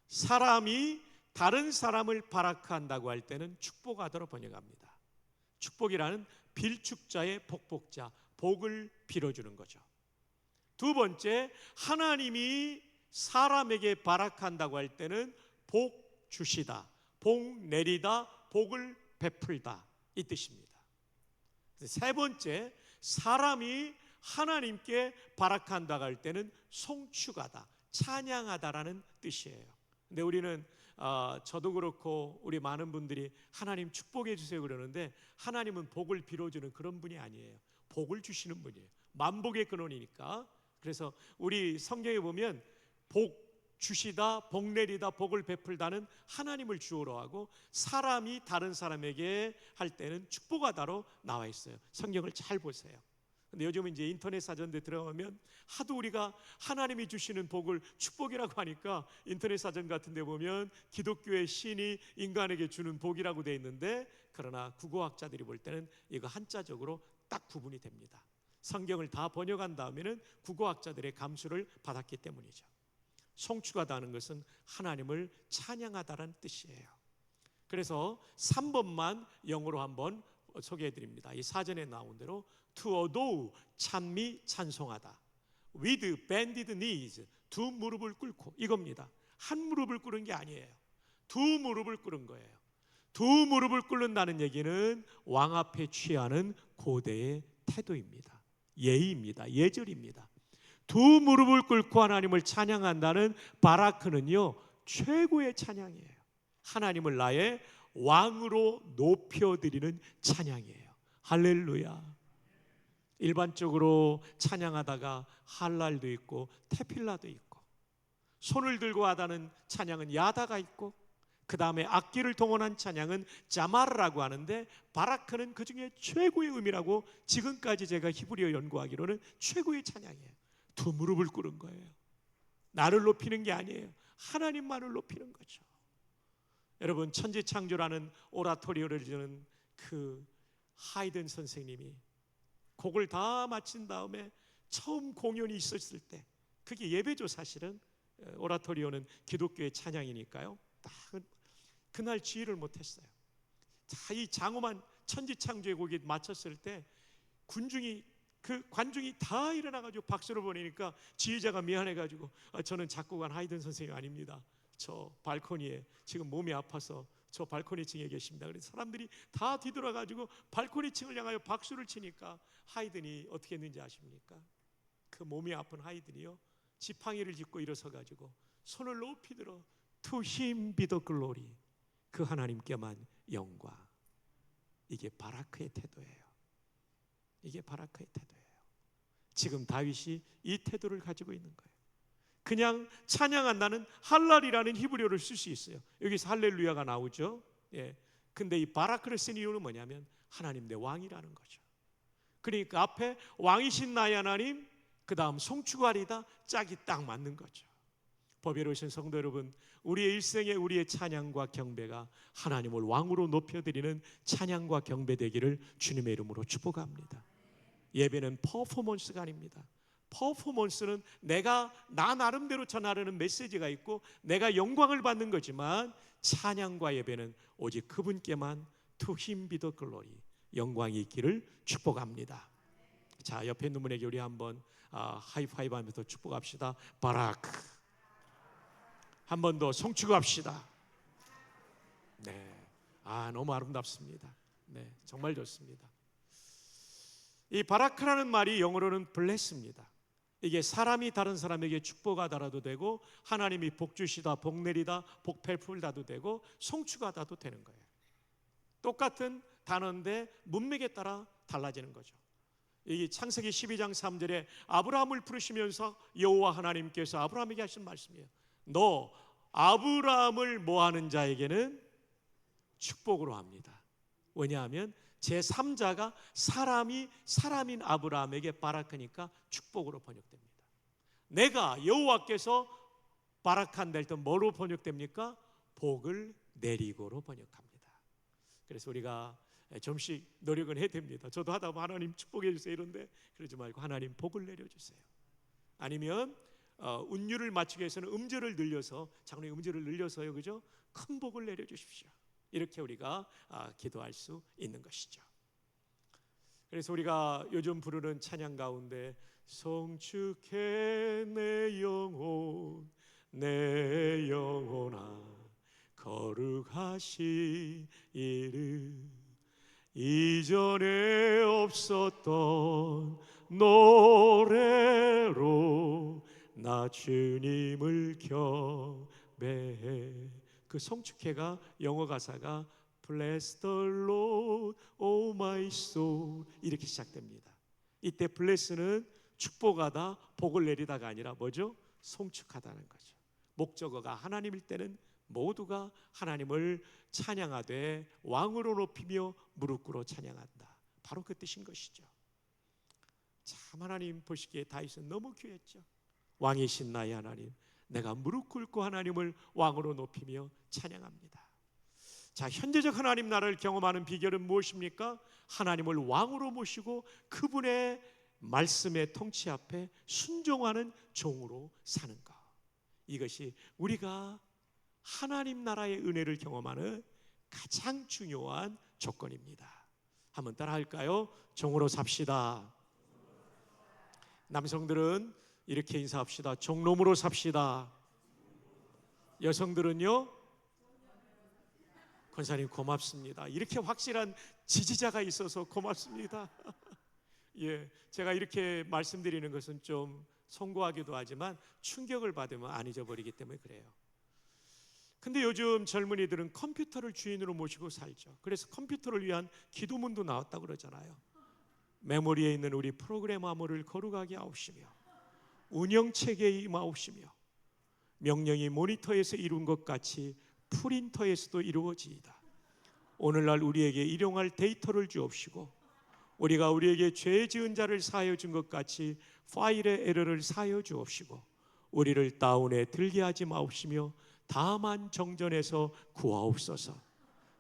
사람이 다른 사람을 바라크한다고 할 때는 축복하다로 번역합니다. 축복이라는 빌축자의 복복자, 복을 빌어주는 거죠. 두 번째, 하나님이 사람에게 바라크한다고 할 때는 복 주시다, 복 내리다, 복을 베풀다, 이 뜻입니다. 세 번째, 사람이 하나님께 바라크한다고 할 때는 송축하다, 찬양하다라는 뜻이에요. 근데 우리는 저도 그렇고 우리 많은 분들이 하나님 축복해 주세요 그러는데 하나님은 복을 빌어주는 그런 분이 아니에요. 복을 주시는 분이에요. 만복의 근원이니까. 그래서 우리 성경에 보면 복 주시다, 복 내리다, 복을 베풀다는 하나님을 주어로 하고, 사람이 다른 사람에게 할 때는 축복하다로 나와 있어요. 성경을 잘 보세요. 근데 요즘은 이제 인터넷 사전에 들어가면 하도 우리가 하나님이 주시는 복을 축복이라고 하니까 인터넷 사전 같은 데 보면 기독교의 신이 인간에게 주는 복이라고 돼 있는데, 그러나 국어학자들이 볼 때는 이거 한자적으로 딱 구분이 됩니다. 성경을 다 번역한 다음에는 국어학자들의 감수를 받았기 때문이죠. 송축하다는 것은 하나님을 찬양하다라는 뜻이에요. 그래서 3번만 영어로 한번 소개해 드립니다. 이 사전에 나온 대로 to adore, 찬미, 찬송하다. with bended knees, 두 무릎을 꿇고, 이겁니다. 한 무릎을 꿇은 게 아니에요. 두 무릎을 꿇은 거예요. 두 무릎을 꿇는다는 얘기는 왕 앞에 취하는 고대의 태도입니다. 예의입니다. 예절입니다. 두 무릎을 꿇고 하나님을 찬양한다는 바라크는요, 최고의 찬양이에요. 하나님을 나의 왕으로 높여드리는 찬양이에요. 할렐루야. 일반적으로 찬양하다가 할랄도 있고 테필라도 있고, 손을 들고 하다는 찬양은 야다가 있고, 그 다음에 악기를 동원한 찬양은 자마르라고 하는데, 바라크는 그 중에 최고의 의미라고 지금까지 제가 히브리어 연구하기로는 최고의 찬양이에요. 두 무릎을 꿇은 거예요. 나를 높이는 게 아니에요. 하나님만을 높이는 거죠. 여러분, 천지창조라는 오라토리오를 주는 그 하이든 선생님이 곡을 다 마친 다음에 처음 공연이 있었을 때, 그게 예배죠. 사실은 오라토리오는 기독교의 찬양이니까요. 딱 그날 지휘를 못했어요. 자, 이 장엄한 천지창조의 곡이 마쳤을 때 군중이, 그 관중이 다 일어나가지고 박수를 보내니까 지휘자가 미안해가지고 저는 작곡한 하이든 선생님 아닙니다. 저 발코니에 지금 몸이 아파서 저 발코니 층에 계십니다. 그래서 사람들이 다 뒤돌아가지고 발코니 층을 향하여 박수를 치니까 하이든이 어떻게 했는지 아십니까? 그 몸이 아픈 하이든이요, 지팡이를 짚고 일어서가지고 손을 높이 들어 To him be the glory, 그 하나님께만 영광. 이게 바라크의 태도예요. 이게 바라크의 태도예요. 지금 다윗이 이 태도를 가지고 있는 거예요. 그냥 찬양한다는 할랄이라는 히브리어를 쓸 수 있어요. 여기서 할렐루야가 나오죠. 예. 근데 이 바라크를 쓴 이유는 뭐냐면 하나님 내 왕이라는 거죠. 그러니까 앞에 왕이신 나의 하나님, 그 다음 송축하리다, 짝이 딱 맞는 거죠. 법외로우신 성도 여러분, 우리의 일생에 우리의 찬양과 경배가 하나님을 왕으로 높여드리는 찬양과 경배되기를 주님의 이름으로 축복합니다. 예배는 퍼포먼스가 아닙니다. 퍼포먼스는 나 나름대로 전하려는 메시지가 있고 내가 영광을 받는 거지만, 찬양과 예배는 오직 그분께만 To him be the glory, 영광이 있기를 축복합니다. 자, 옆에 있는 분에게 우리 한번 하이파이브 하면서 축복합시다. 바라크. 한 번 더 송축합시다. 네, 너무 아름답습니다. 네, 정말 좋습니다. 이 바라크라는 말이 영어로는 bless입니다. 이게 사람이 다른 사람에게 축복하다라도 되고, 하나님이 복 주시다, 복 내리다, 복 베풀다도 되고, 송축하다도 되는 거예요. 똑같은 단어인데 문맥에 따라 달라지는 거죠. 이 창세기 12장 3절에 아브라함을 부르시면서 여호와 하나님께서 아브라함에게 하신 말씀이에요. 너 아브라함을 모하는 자에게는 축복으로 합니다. 왜냐하면 제3자가 사람인 아브라함에게 바라크니까 축복으로 번역됩니다. 내가 여호와께서 바라크한다 할 때 뭐로 번역됩니까? 복을 내리고로 번역합니다. 그래서 우리가 좀씩 노력은 해야 됩니다. 저도 하다 보면 하나님 축복해 주세요 이런데, 그러지 말고 하나님 복을 내려주세요. 아니면 운율을 맞추기 위해서는 음절을 늘려서, 장로님 음절을 늘려서요, 그죠? 큰 복을 내려주십시오. 이렇게 우리가 기도할 수 있는 것이죠. 그래서 우리가 요즘 부르는 찬양 가운데 송축해 내 영혼아 거룩하신 이름, 이전에 없었던 노래로 나 주님을 경배해. 그 송축해가 영어 가사가 Bless the Lord, O my soul, 이렇게 시작됩니다. 이때 bless는 축복하다, 복을 내리다가 아니라 뭐죠? 송축하다는 거죠. 목적어가 하나님일 때는 모두가 하나님을 찬양하되 왕으로 높이며 무릎 꿇어 찬양한다. 바로 그 뜻인 것이죠. 참 하나님 보시기에 다윗은 너무 귀했죠. 왕이신 나의 하나님, 내가 무릎 꿇고 하나님을 왕으로 높이며 찬양합니다. 자, 현재적 하나님 나라를 경험하는 비결은 무엇입니까? 하나님을 왕으로 모시고 그분의 말씀의 통치 앞에 순종하는 종으로 사는 것. 이것이 우리가 하나님 나라의 은혜를 경험하는 가장 중요한 조건입니다. 한번 따라 할까요? 종으로 삽시다. 남성들은 이렇게 인사합시다. 종놈으로 삽시다. 여성들은요? 권사님 고맙습니다. 이렇게 확실한 지지자가 있어서 고맙습니다. 예, 제가 이렇게 말씀드리는 것은 좀 송구하기도 하지만 충격을 받으면 안 잊어버리기 때문에 그래요. 근데 요즘 젊은이들은 컴퓨터를 주인으로 모시고 살죠. 그래서 컴퓨터를 위한 기도문도 나왔다고 그러잖아요. 메모리에 있는 우리 프로그램 암호를 거룩하게 하옵시며 운영체계에 임하옵시며 명령이 모니터에서 이룬 것 같이 프린터에서도 이루어지이다. 오늘날 우리에게 일용할 데이터를 주옵시고 우리가 우리에게 죄 지은 자를 사하여 준 것 같이 파일의 에러를 사하여 주옵시고 우리를 다운에 들게 하지 마옵시며 다만 정전에서 구하옵소서.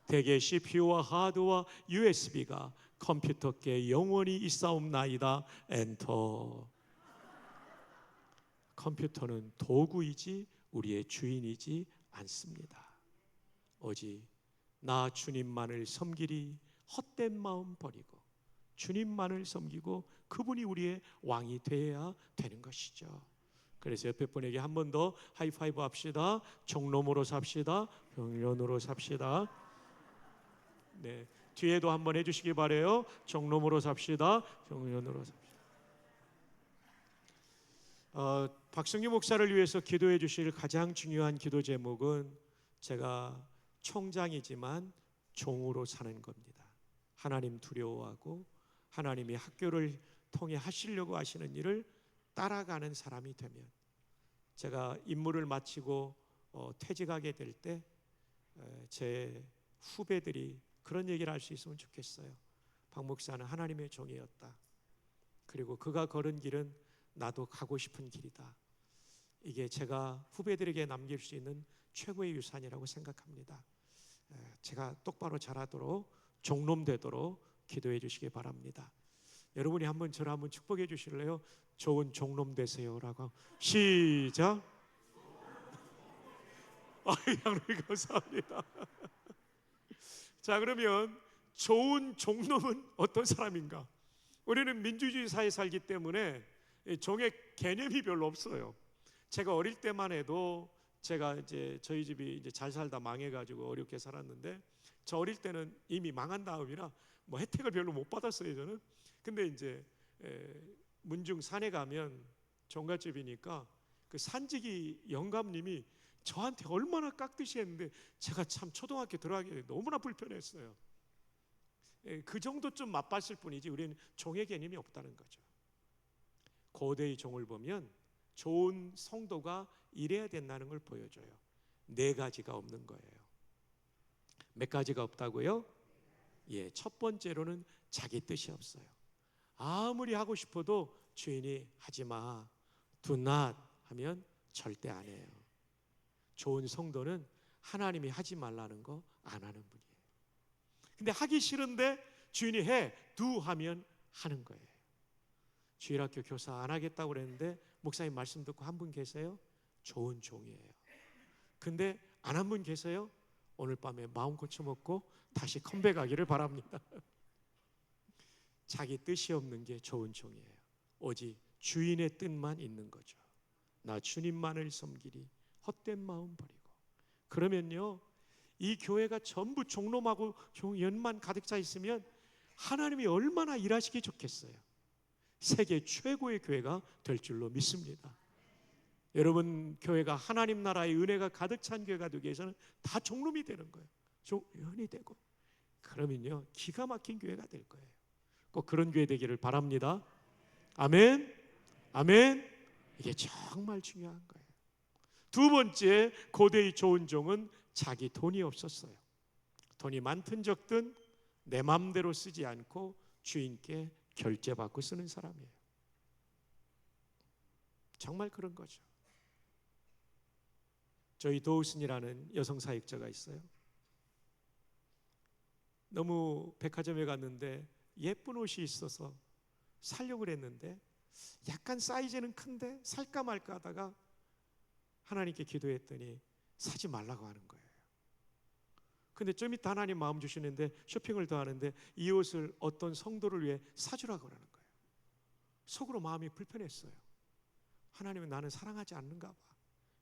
대개 CPU와 하드와 USB가 컴퓨터께 영원히 있사옵나이다. 엔터. 컴퓨터는 도구이지 우리의 주인이지 않습니다. 오직 나 주님만을 섬기리. 헛된 마음 버리고 주님만을 섬기고 그분이 우리의 왕이 되어야 되는 것이죠. 그래서 옆에 분에게 한 번 더 하이파이브 합시다. 종놈으로 삽시다. 병련으로 삽시다. 네, 뒤에도 한번 해주시기 바래요. 종놈으로 삽시다. 병련으로 삽시다. 박승규 목사를 위해서 기도해 주실 가장 중요한 기도 제목은 제가 총장이지만 종으로 사는 겁니다. 하나님 두려워하고 하나님이 학교를 통해 하시려고 하시는 일을 따라가는 사람이 되면 제가 임무를 마치고 퇴직하게 될 때 제 후배들이 그런 얘기를 할 수 있으면 좋겠어요. 박 목사는 하나님의 종이었다. 그리고 그가 걸은 길은 나도 가고 싶은 길이다. 이게 제가 후배들에게 남길 수 있는 최고의 유산이라고 생각합니다. 제가 똑바로 자라도록 종놈 되도록 기도해 주시기 바랍니다. 여러분이 한번 저를 한번 축복해 주실래요? 좋은 종놈 되세요라고. 시작. 양로이 감사합니다. 자, 그러면 좋은 종놈은 어떤 사람인가? 우리는 민주주의 사회에 살기 때문에 종의 개념이 별로 없어요. 제가 어릴 때만 해도 제가 이제 저희 집이 이제 잘 살다 망해가지고 어렵게 살았는데 저 어릴 때는 이미 망한 다음이라 뭐 혜택을 별로 못 받았어요 저는. 근데 이제 문중 산에 가면 종갓집이니까 그 산지기 영감님이 저한테 얼마나 깍듯이 했는데 제가 참 초등학교 들어가기 너무나 불편했어요. 그 정도 좀 맛봤을 뿐이지 우리는 종의 개념이 없다는 거죠. 고대의 종을 보면 좋은 성도가 이래야 된다는 걸 보여줘요. 4가지가 없는 거예요. 몇 가지가 없다고요? 예, 첫 번째로는 자기 뜻이 없어요. 아무리 하고 싶어도 주인이 하지마, do not 하면 절대 안 해요. 좋은 성도는 하나님이 하지 말라는 거 안 하는 분이에요. 근데 하기 싫은데 주인이 해, do 하면 하는 거예요. 주일학교 교사 안 하겠다고 그랬는데 목사님 말씀 듣고 한 분 계세요? 좋은 종이에요. 근데 안 한 분 계세요? 오늘 밤에 마음 고쳐먹고 다시 컴백하기를 바랍니다. 자기 뜻이 없는 게 좋은 종이에요. 오직 주인의 뜻만 있는 거죠. 나 주님만을 섬기리. 헛된 마음 버리고. 그러면요, 이 교회가 전부 종놈하고 연만 가득 차 있으면 하나님이 얼마나 일하시기 좋겠어요. 세계 최고의 교회가 될 줄로 믿습니다. 여러분 교회가 하나님 나라의 은혜가 가득 찬 교회가 되기 위해서는 다 종놈이 되는 거예요. 종연이 되고 그러면요 기가 막힌 교회가 될 거예요. 꼭 그런 교회 되기를 바랍니다. 아멘. 아멘. 이게 정말 중요한 거예요. 두 번째 고대의 좋은 종은 자기 돈이 없었어요. 돈이 많든 적든 내 마음대로 쓰지 않고 주인께 결제받고 쓰는 사람이에요. 정말 그런 거죠. 저희 도우슨이라는 여성 사역자가 있어요. 너무 백화점에 갔는데 예쁜 옷이 있어서 사려고 했는데 약간 사이즈는 큰데 살까 말까 하다가 하나님께 기도했더니 사지 말라고 하는 거예요. 근데 좀 이따 하나님 마음 주시는데 쇼핑을 더 하는데 이 옷을 어떤 성도를 위해 사주라고 하는 거예요. 속으로 마음이 불편했어요. 하나님은 나는 사랑하지 않는가 봐.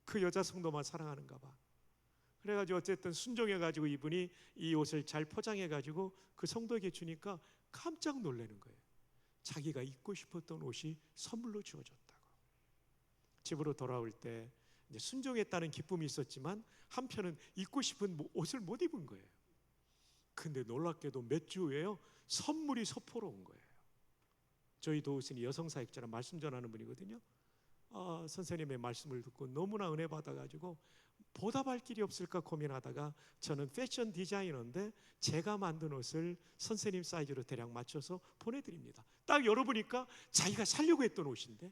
그 여자 성도만 사랑하는가 봐. 그래가지고 어쨌든 순종해가지고 이분이 이 옷을 잘 포장해가지고 그 성도에게 주니까 깜짝 놀라는 거예요. 자기가 입고 싶었던 옷이 선물로 주어졌다고. 집으로 돌아올 때 이제 순종했다는 기쁨이 있었지만 한편은 입고 싶은 옷을 못 입은 거예요. 근데 놀랍게도 몇 주 후에요 선물이 서포로 온 거예요. 저희 도우슨이 여성 사역자라 말씀 전하는 분이거든요. 선생님의 말씀을 듣고 너무나 은혜 받아가지고 보답할 길이 없을까 고민하다가 저는 패션 디자이너인데 제가 만든 옷을 선생님 사이즈로 대략 맞춰서 보내드립니다. 딱 열어보니까 자기가 사려고 했던 옷인데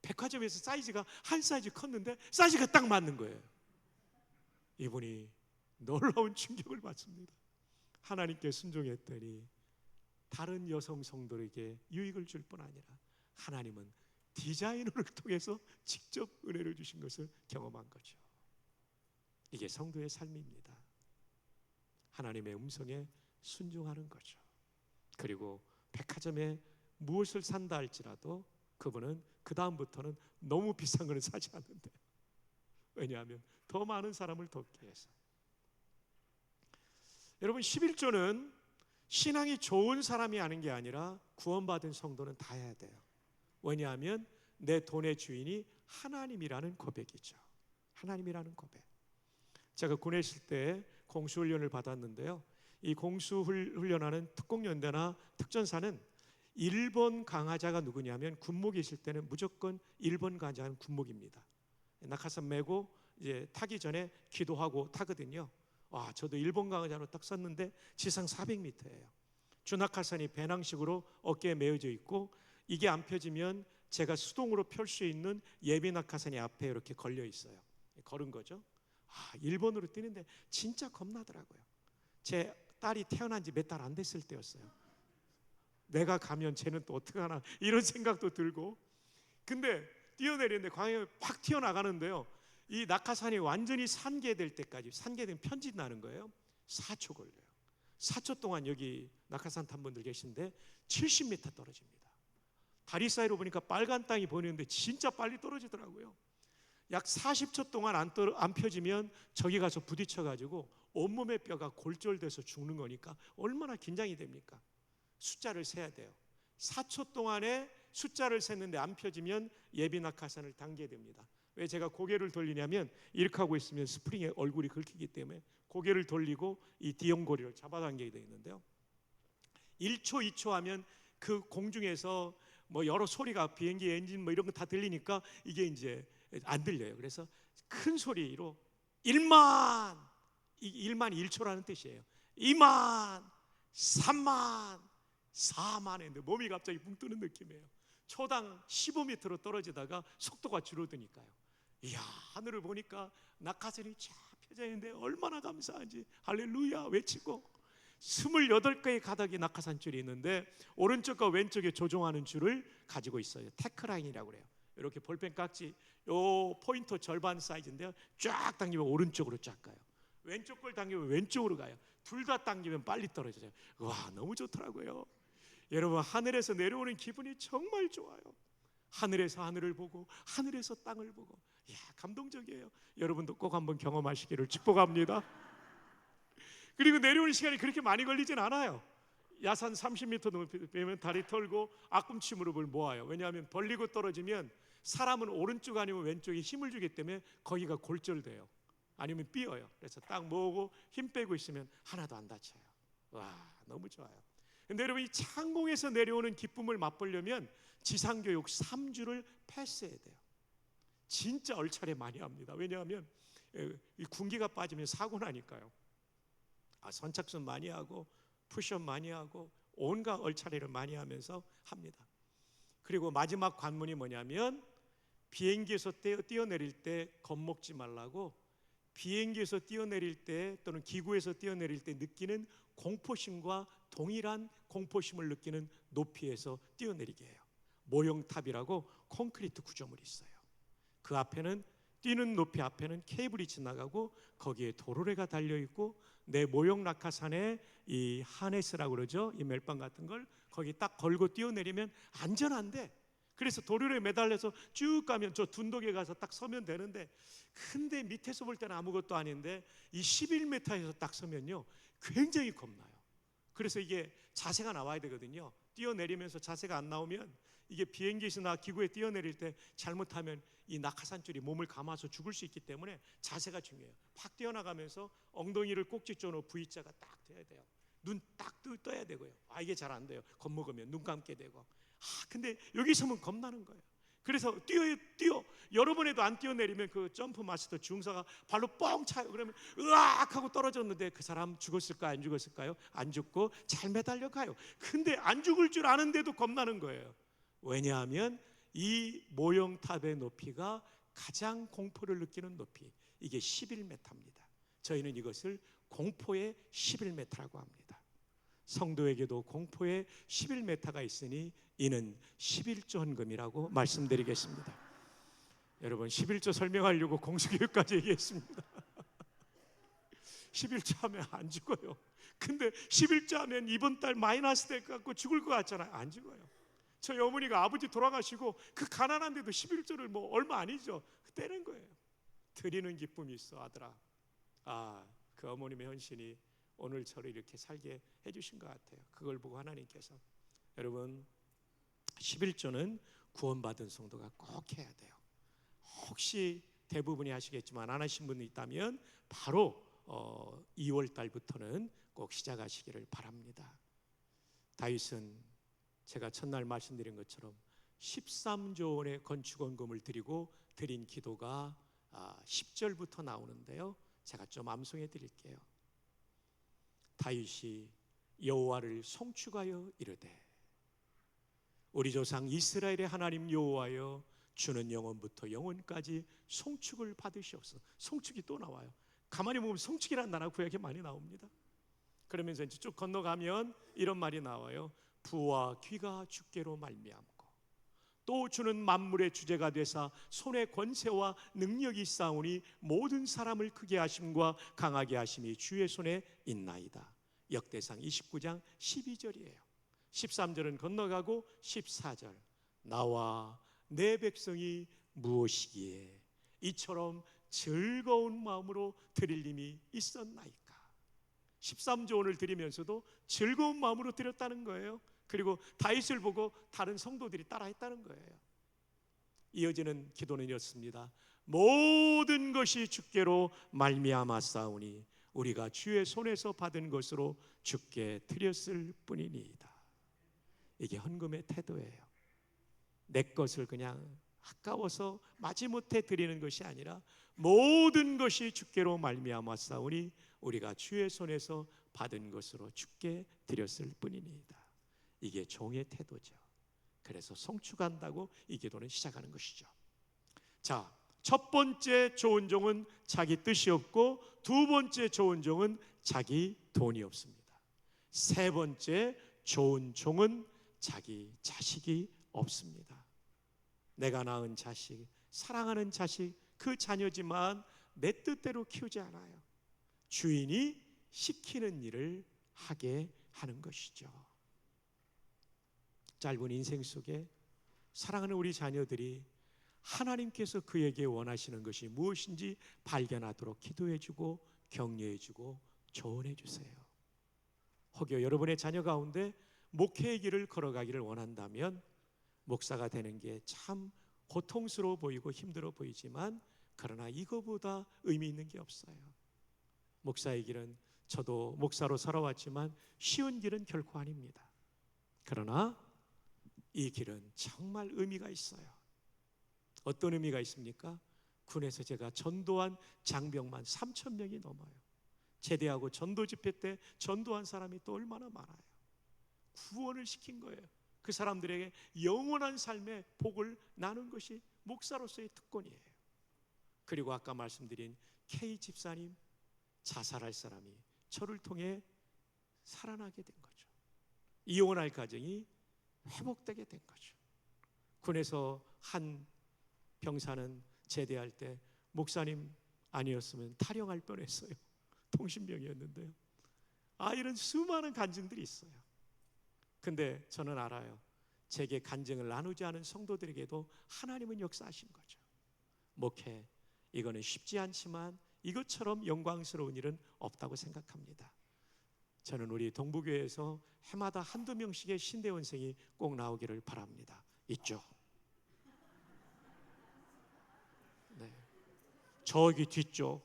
백화점에서 사이즈가 한 사이즈 컸는데 사이즈가 딱 맞는 거예요. 이분이 놀라운 충격을 받습니다. 하나님께 순종했더니 다른 여성 성도에게 유익을 줄 뿐 아니라 하나님은 디자이너를 통해서 직접 은혜를 주신 것을 경험한 거죠. 이게 성도의 삶입니다. 하나님의 음성에 순종하는 거죠. 그리고 백화점에 무엇을 산다 할지라도 그분은 그 다음부터는 너무 비싼 거는 사지 않는데, 왜냐하면 더 많은 사람을 돕기 위해서. 여러분, 11조는 신앙이 좋은 사람이 하는 게 아니라 구원받은 성도는 다 해야 돼요. 왜냐하면 내 돈의 주인이 하나님이라는 고백이죠. 하나님이라는 고백. 제가 군에 있을 때 공수훈련을 받았는데요, 이 공수훈련하는 특공연대나 특전사는 1번 강화자가 누구냐면, 군목이 있을 때는 무조건 1번 강화자는 군목입니다. 낙하산 메고 이제 타기 전에 기도하고 타거든요. 와, 저도 1번 강화자로 딱 섰는데 지상 400m예요. 주낙하산이 배낭식으로 어깨에 메어져 있고, 이게 안 펴지면 제가 수동으로 펼 수 있는 예비 낙하산이 앞에 이렇게 걸려 있어요. 걸은 거죠. 1번으로 뛰는데 진짜 겁나더라고요. 제 딸이 태어난 지 몇 달 안 됐을 때였어요. 내가 가면 쟤는 또 어떡하나 이런 생각도 들고. 근데 뛰어내리는데 광야에 팍 튀어나가는데요, 이 낙하산이 완전히 산계될 때까지, 산계되면 편집 나는 거예요. 4초 걸려요. 4초 동안 여기 낙하산 탄 분들 계신데 70m 떨어집니다. 다리 사이로 보니까 빨간 땅이 보이는데 진짜 빨리 떨어지더라고요. 약 40초 동안 안 펴지면 저기 가서 부딪혀가지고 온몸의 뼈가 골절돼서 죽는 거니까 얼마나 긴장이 됩니까? 숫자를 세야 돼요. 4초 동안에 숫자를 셌는데 안 펴지면 예비 낙하산을 당겨야 됩니다. 왜 제가 고개를 돌리냐면, 이렇게 하고 있으면 스프링에 얼굴이 긁히기 때문에 고개를 돌리고 이 디용고리를 잡아당겨야 되는데요, 1초 2초 하면 그 공중에서 뭐 여러 소리가, 비행기 엔진 뭐 이런 거 다 들리니까 이게 이제 안 들려요. 그래서 큰 소리로 1만, 1만 1초라는 뜻이에요. 2만, 3만, 4만 했는데 몸이 갑자기 붕 뜨는 느낌이에요. 초당 15m로 떨어지다가 속도가 줄어드니까요. 이야, 하늘을 보니까 낙하산이 쫙 펴져 있는데 얼마나 감사한지 할렐루야 외치고, 28개의 가닥이 낙하산줄이 있는데 오른쪽과 왼쪽에 조종하는 줄을 가지고 있어요. 테크라인이라고 그래요. 이렇게 볼펜 깍지 요 포인터 절반 사이즈인데요, 쫙 당기면 오른쪽으로 쫙 가요. 왼쪽 걸 당기면 왼쪽으로 가요. 둘 다 당기면 빨리 떨어져요. 와, 너무 좋더라고요. 여러분, 하늘에서 내려오는 기분이 정말 좋아요. 하늘에서 하늘을 보고 하늘에서 땅을 보고, 이야, 감동적이에요. 여러분도 꼭 한번 경험하시기를 축복합니다. 그리고 내려오는 시간이 그렇게 많이 걸리진 않아요. 야산 30m 넘으면 다리 털고 앞꿈치 무릎을 모아요. 왜냐하면 벌리고 떨어지면 사람은 오른쪽 아니면 왼쪽에 힘을 주기 때문에 거기가 골절돼요. 아니면 삐어요. 그래서 딱 모으고 힘 빼고 있으면 하나도 안 다쳐요. 와, 너무 좋아요. 근데 여러분, 이 창공에서 내려오는 기쁨을 맛보려면 지상교육 3주를 패스해야 돼요. 진짜 얼차례 많이 합니다. 왜냐하면 이 군기가 빠지면 사고 나니까요. 선착순 많이 하고 푸시업 많이 하고 온갖 얼차례를 많이 하면서 합니다. 그리고 마지막 관문이 뭐냐면, 비행기에서 뛰어내릴 때 겁먹지 말라고, 비행기에서 뛰어내릴 때 또는 기구에서 뛰어내릴 때 느끼는 공포심과 동일한 공포심을 느끼는 높이에서 뛰어내리게 해요. 모형탑이라고 콘크리트 구조물이 있어요. 그 앞에는, 뛰는 높이 앞에는 케이블이 지나가고 거기에 도로래가 달려있고, 내 모형 낙하산에 이 하네스라고 그러죠, 이 멜빵 같은 걸 거기 딱 걸고 뛰어내리면 안전한데, 그래서 도로에 매달려서 쭉 가면 저 둔덕에 가서 딱 서면 되는데, 근데 밑에서 볼 때는 아무것도 아닌데 이 11m에서 딱 서면요 굉장히 겁나요. 그래서 이게 자세가 나와야 되거든요. 뛰어내리면서 자세가 안 나오면 이게 비행기에서나 기구에 뛰어내릴 때 잘못하면 이 낙하산줄이 몸을 감아서 죽을 수 있기 때문에 자세가 중요해요. 팍 뛰어나가면서 엉덩이를 꼭지 쪽으로 V자가 딱 돼야 돼요. 눈 딱 떠야 되고요. 이게 잘 안 돼요. 겁먹으면 눈 감게 되고. 근데 여기 서면 겁나는 거예요. 그래서 뛰어. 여러 번 해도 안 뛰어내리면 그 점프 마스터 중사가 발로 뻥 차요. 그러면 으악 하고 떨어졌는데 그 사람 죽었을까요? 안 죽었을까요? 안 죽고 잘 매달려 가요. 근데 안 죽을 줄 아는데도 겁나는 거예요. 왜냐하면 이 모형탑의 높이가 가장 공포를 느끼는 높이, 이게 11m입니다. 저희는 이것을 공포의 11m라고 합니다. 성도에게도 공포의 11m가 있으니 이는 11조 헌금이라고 말씀드리겠습니다. 여러분, 11조 설명하려고 공수교육까지 얘기했습니다. 11조 하면 안 죽어요. 근데 11조 하면 이번 달 마이너스 될 것 같고 죽을 것 같잖아요. 안 죽어요. 저희 어머니가 아버지 돌아가시고 그 가난한데도 11조를 뭐 얼마 아니죠. 떼는 거예요. 드리는 기쁨이 있어, 아들아. 그 어머님의 헌신이 오늘 저를 이렇게 살게 해주신 것 같아요. 그걸 보고 하나님께서, 여러분, 11조는 구원받은 성도가 꼭 해야 돼요. 혹시 대부분이 하시겠지만 안 하신 분이 있다면 바로 2월 달부터는 꼭 시작하시기를 바랍니다. 다윗은 제가 첫날 말씀드린 것처럼 13조 원의 건축원금을 드리고 드린 기도가 10절부터 나오는데요. 제가 좀 암송해 드릴게요. 다윗이 여호와를 송축하여 이르되, 우리 조상 이스라엘의 하나님 여호와여, 주는 영원부터 영원까지 송축을 받으시옵소서. 송축이 또 나와요. 가만히 보면 송축이라는 단어가 구약에 많이 나옵니다. 그러면서 이제 쭉 건너가면 이런 말이 나와요. 부와 귀가 주께로 말미암고 또 주는 만물의 주제가 되사 손의 권세와 능력이 있사오니 모든 사람을 크게 하심과 강하게 하심이 주의 손에 있나이다. 역대상 29장 12절이에요. 13절은 건너가고 14절, 나와 내 백성이 무엇이기에 이처럼 즐거운 마음으로 드릴 힘이 있었나이까. 13조 원을 드리면서도 즐거운 마음으로 드렸다는 거예요. 그리고 다윗을 보고 다른 성도들이 따라했다는 거예요. 이어지는 기도는 이렇습니다. 모든 것이 주께로 말미암았사오니 우리가 주의 손에서 받은 것으로 주께 드렸을 뿐이니이다. 이게 헌금의 태도예요. 내 것을 그냥 아까워서 마지못해 드리는 것이 아니라 모든 것이 주께로 말미암았사오니 우리가 주의 손에서 받은 것으로 주께 드렸을 뿐이니이다. 이게 종의 태도죠. 그래서 송축한다고 이 기도는 시작하는 것이죠. 자, 첫 번째 좋은 종은 자기 뜻이 없고, 두 번째 좋은 종은 자기 돈이 없습니다. 세 번째 좋은 종은 자기 자식이 없습니다. 내가 낳은 자식, 사랑하는 자식, 그 자녀지만 내 뜻대로 키우지 않아요. 주인이 시키는 일을 하게 하는 것이죠. 짧은 인생 속에 사랑하는 우리 자녀들이 하나님께서 그에게 원하시는 것이 무엇인지 발견하도록 기도해주고 격려해주고 조언해주세요. 혹여 여러분의 자녀 가운데 목회의 길을 걸어가기를 원한다면 목사가 되는 게 참 고통스러워 보이고 힘들어 보이지만, 그러나 이거보다 의미 있는 게 없어요. 목사의 길은, 저도 목사로 살아왔지만 쉬운 길은 결코 아닙니다. 그러나 이 길은 정말 의미가 있어요. 어떤 의미가 있습니까? 군에서 제가 전도한 장병만 3,000명이 넘어요. 제대하고 전도 집회 때 전도한 사람이 또 얼마나 많아요. 구원을 시킨 거예요. 그 사람들에게 영원한 삶의 복을 나눈 것이 목사로서의 특권이에요. 그리고 아까 말씀드린 K 집사님, 자살할 사람이 저를 통해 살아나게 된 거죠. 이혼할 가정이 회복되게 된 거죠. 군에서 한 병사는 제대할 때 목사님 아니었으면 탈영할 뻔했어요. 통신병이었는데요. 이런 수많은 간증들이 있어요. 근데 저는 알아요. 제게 간증을 나누지 않은 성도들에게도 하나님은 역사하신 거죠. 목회, 이거는 쉽지 않지만 이것처럼 영광스러운 일은 없다고 생각합니다. 저는 우리 동부교회에서 해마다 한두 명씩의 신대원생이 꼭 나오기를 바랍니다. 있죠? 네. 저기 뒤쪽,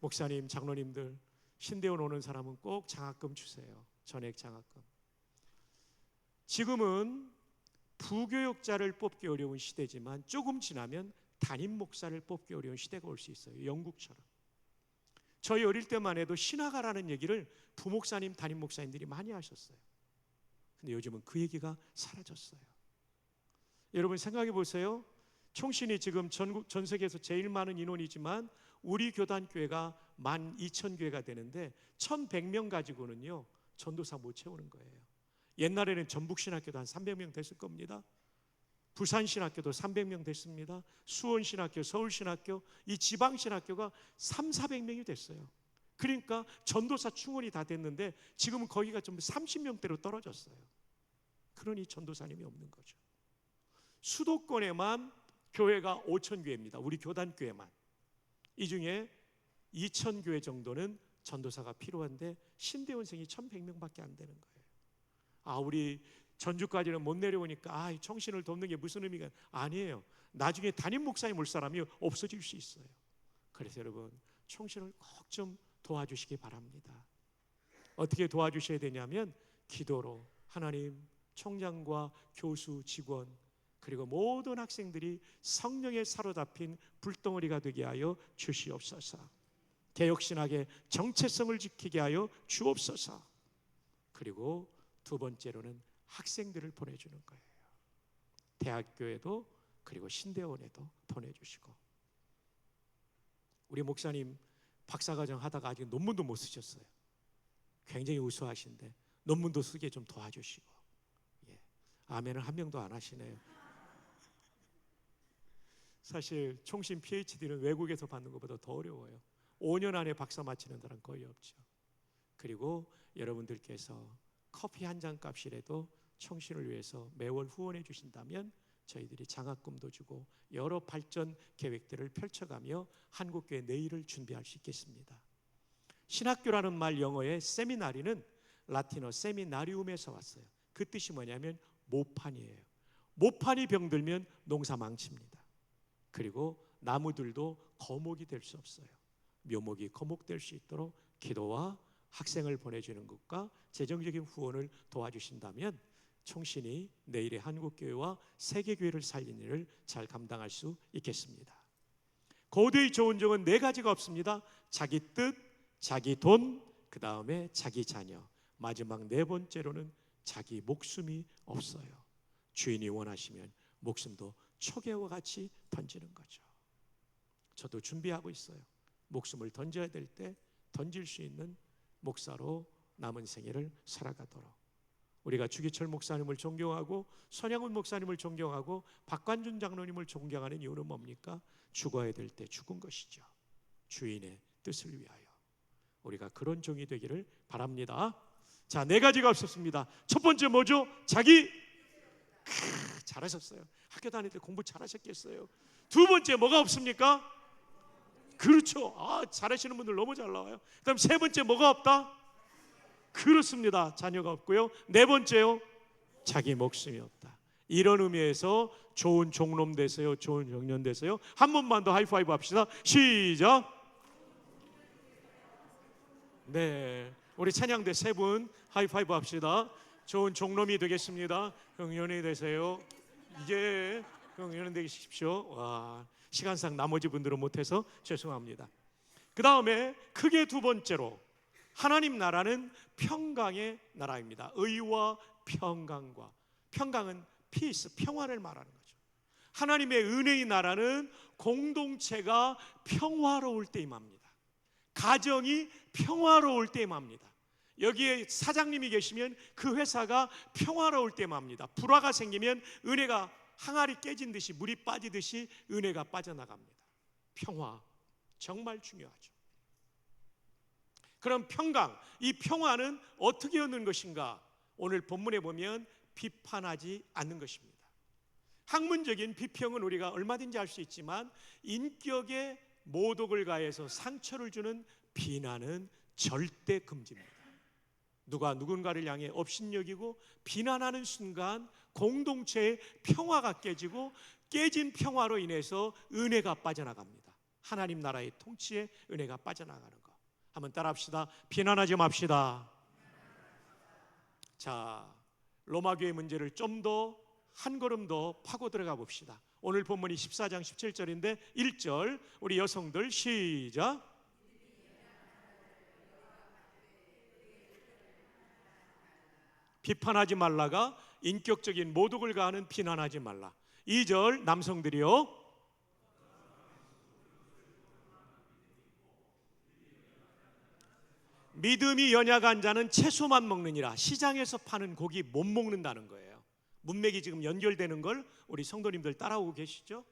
목사님, 장로님들 신대원 오는 사람은 꼭 장학금 주세요. 전액 장학금. 지금은 부교역자를 뽑기 어려운 시대지만 조금 지나면 담임 목사를 뽑기 어려운 시대가 올 수 있어요. 영국처럼. 저희 어릴 때만 해도 신학하라는 얘기를 부목사님, 담임 목사님들이 많이 하셨어요. 근데 요즘은 그 얘기가 사라졌어요. 여러분 생각해 보세요. 총신이 지금 전 세계에서 제일 많은 인원이지만 우리 교단교회가 12,000교회가 되는데 1,100명 가지고는요 전도사 못 채우는 거예요. 옛날에는 전북신학교도 한 300명 됐을 겁니다. 부산신학교도 300명 됐습니다. 수원신학교, 서울신학교, 이 지방신학교가 300~400명이 됐어요. 그러니까 전도사 충원이 다 됐는데 지금은 거기가 좀 30명대로 떨어졌어요. 그러니 전도사님이 없는 거죠. 수도권에만 교회가 5,000교회입니다. 우리 교단교회만. 이 중에 2,000교회 정도는 전도사가 필요한데 신대원생이 1,100명밖에 안 되는 거예요. 우리 전주까지는 못 내려오니까 청신을 돕는 게 무슨 의미가 아니에요. 나중에 담임 목사님 올 사람이 없어질 수 있어요. 그래서 여러분 청신을 꼭 좀 도와주시기 바랍니다. 어떻게 도와주셔야 되냐면 기도로 하나님 총장과 교수, 직원 그리고 모든 학생들이 성령에 사로잡힌 불덩어리가 되게 하여 주시옵소서. 개혁신학의 정체성을 지키게 하여 주옵소서. 그리고 두 번째로는 학생들을 보내주는 거예요. 대학교에도 그리고 신대원에도 보내주시고. 우리 목사님 박사과정 하다가 아직 논문도 못 쓰셨어요. 굉장히 우수하신데 논문도 쓰게 좀 도와주시고. 아멘은 한 명도 안 하시네요. 사실 총신 PhD는 외국에서 받는 것보다 더 어려워요. 5년 안에 박사 마치는 사람 거의 없죠. 그리고 여러분들께서 커피 한 잔 값이라도 총신을 위해서 매월 후원해 주신다면 저희들이 장학금도 주고 여러 발전 계획들을 펼쳐가며 한국교회 내일을 준비할 수 있겠습니다. 신학교라는 말 영어의 세미나리는 라틴어 세미나리움에서 왔어요. 그 뜻이 뭐냐면 모판이에요. 모판이 병들면 농사 망칩니다. 그리고 나무들도 거목이 될 수 없어요. 묘목이 거목될 수 있도록 기도와 학생을 보내주는 것과 재정적인 후원을 도와주신다면 총신이 내일의 한국교회와 세계교회를 살리는 일을 잘 감당할 수 있겠습니다. 고도의 좋은 종은 4가지가 없습니다. 자기 뜻, 자기 돈, 그 다음에 자기 자녀, 마지막 4번째로는 자기 목숨이 없어요. 주인이 원하시면 목숨도 초계와 같이 던지는 거죠. 저도 준비하고 있어요. 목숨을 던져야 될 때 던질 수 있는 목사로 남은 생애를 살아가도록. 우리가 주기철 목사님을 존경하고 손양훈 목사님을 존경하고 박관준 장로님을 존경하는 이유는 뭡니까? 죽어야 될 때 죽은 것이죠. 주인의 뜻을 위하여. 우리가 그런 종이 되기를 바랍니다. 자, 4가지가 없었습니다. 첫 번째 뭐죠? 자기. 잘하셨어요. 학교 다닐 때 공부 잘하셨겠어요. 두 번째 뭐가 없습니까? 그렇죠. 잘하시는 분들 너무 잘 나와요. 그다음 3번째 뭐가 없다? 그렇습니다. 자녀가 없고요. 4번째요. 자기 목숨이 없다. 이런 의미에서 좋은 종놈 되세요. 좋은 청년 되세요. 한 번만 더 하이파이브 합시다. 시작. 네, 우리 찬양대 3분 하이파이브 합시다. 좋은 종놈이 되겠습니다. 경연이 되세요. 이제 경연이 되십시오. 와, 시간상 나머지 분들은 못해서 죄송합니다. 그 다음에 크게 2번째로 하나님 나라는 평강의 나라입니다. 의와 평강과, 평강은 피스, 평화를 말하는 거죠. 하나님의 은혜의 나라는 공동체가 평화로울 때 임합니다. 가정이 평화로울 때 임합니다. 여기에 사장님이 계시면 그 회사가 평화로울 때 임합니다. 불화가 생기면 은혜가 항아리 깨진 듯이 물이 빠지듯이 은혜가 빠져나갑니다. 평화 정말 중요하죠. 그럼 평강, 이 평화는 어떻게 얻는 것인가? 오늘 본문에 보면 비판하지 않는 것입니다. 학문적인 비평은 우리가 얼마든지 할 수 있지만 인격에 모독을 가해서 상처를 주는 비난은 절대 금지입니다. 누가 누군가를 향해 업신여기고 비난하는 순간 공동체의 평화가 깨지고 깨진 평화로 인해서 은혜가 빠져나갑니다. 하나님 나라의 통치에 은혜가 빠져나가는 것. 한번 따라합시다. 비난하지 맙시다. 자, 로마교회 문제를 좀 더 한 걸음 더 파고 들어가 봅시다. 오늘 본문이 14장 17절인데 1절 우리 여성들 시작. 비판하지 말라가 인격적인 모독을 가하는 비난하지 말라. 2절 남성들이요. 믿음이 연약한 자는 채소만 먹느니라. 시장에서 파는 고기 못 먹는다는 거예요. 문맥이 지금 연결되는 걸 우리 성도님들 따라오고 계시죠?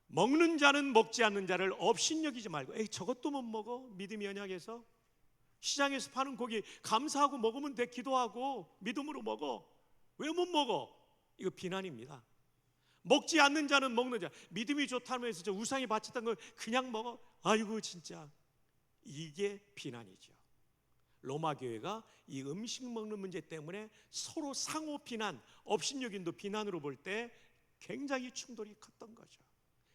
먹는 자는 먹지 않는 자를 업신여기지 말고 에이 저것도 못 먹어 믿음이 연약해서. 시장에서 파는 고기 감사하고 먹으면 돼. 기도하고 믿음으로 먹어. 왜 못 먹어? 이거 비난입니다. 먹지 않는 자는 먹는 자. 믿음이 좋다면서 저 우상이 바쳤던 걸 그냥 먹어. 아이고 진짜. 이게 비난이죠. 로마 교회가 이 음식 먹는 문제 때문에 서로 상호 비난, 업신여김도 비난으로 볼 때 굉장히 충돌이 컸던 거죠.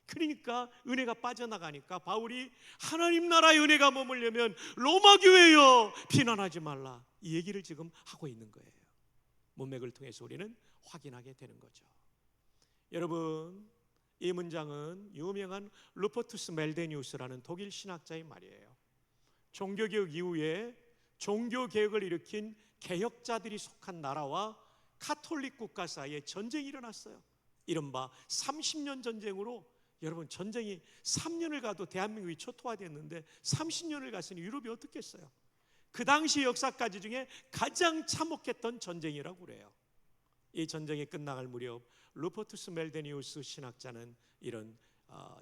그러니까 은혜가 빠져나가니까 바울이 하나님 나라의 은혜가 머물려면 로마 교회여 비난하지 말라, 이 얘기를 지금 하고 있는 거예요. 문맥을 통해서 우리는 확인하게 되는 거죠. 여러분, 이 문장은 유명한 루퍼투스 멜데니우스라는 독일 신학자의 말이에요. 종교개혁 이후에 종교개혁을 일으킨 개혁자들이 속한 나라와 카톨릭 국가 사이에 전쟁이 일어났어요. 이른바 30년 전쟁으로. 여러분, 전쟁이 3년을 가도 대한민국이 초토화됐는데 30년을 갔으니 유럽이 어떻겠어요? 그 당시 역사까지 중에 가장 참혹했던 전쟁이라고 그래요. 이 전쟁이 끝나갈 무렵 루퍼투스 멜데니우스 신학자는 이런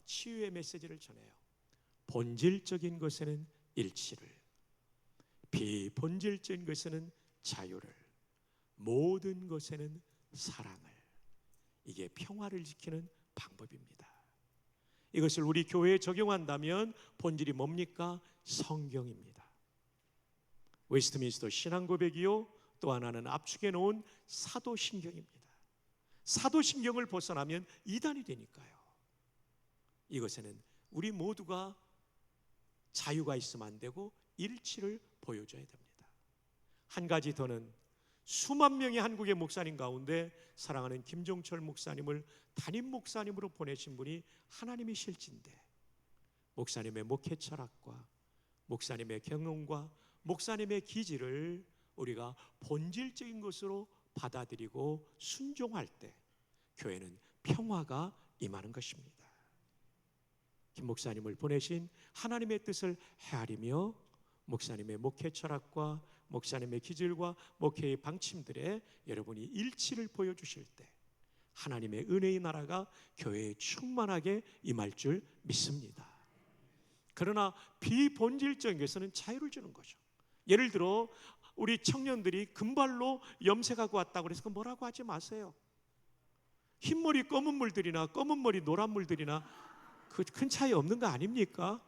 치유의 메시지를 전해요. 본질적인 것에는 일치를, 비본질적인 것에는 자유를, 모든 것에는 사랑을. 이게 평화를 지키는 방법입니다. 이것을 우리 교회에 적용한다면 본질이 뭡니까? 성경입니다. 웨스트민스터 신앙고백이요, 또 하나는 압축해 놓은 사도신경입니다. 사도신경을 벗어나면 이단이 되니까요. 이것에는 우리 모두가 자유가 있으면 안 되고 일치를 보여줘야 됩니다. 한 가지 더는 수만 명의 한국의 목사님 가운데 사랑하는 김종철 목사님을 담임 목사님으로 보내신 분이 하나님의 실지인데, 목사님의 목회 철학과 목사님의 경험과 목사님의 기질을 우리가 본질적인 것으로 받아들이고 순종할 때 교회는 평화가 임하는 것입니다. 김 목사님을 보내신 하나님의 뜻을 헤아리며 목사님의 목회 철학과 목사님의 기질과 목회의 방침들에 여러분이 일치를 보여주실 때 하나님의 은혜의 나라가 교회에 충만하게 임할 줄 믿습니다. 그러나 비본질적인 것에는 자유를 주는 거죠. 예를 들어 우리 청년들이 금발로 염색하고 왔다고 해서 뭐라고 하지 마세요. 흰머리 검은 물들이나 검은 머리 노란 물들이나 그 큰 차이 없는 거 아닙니까?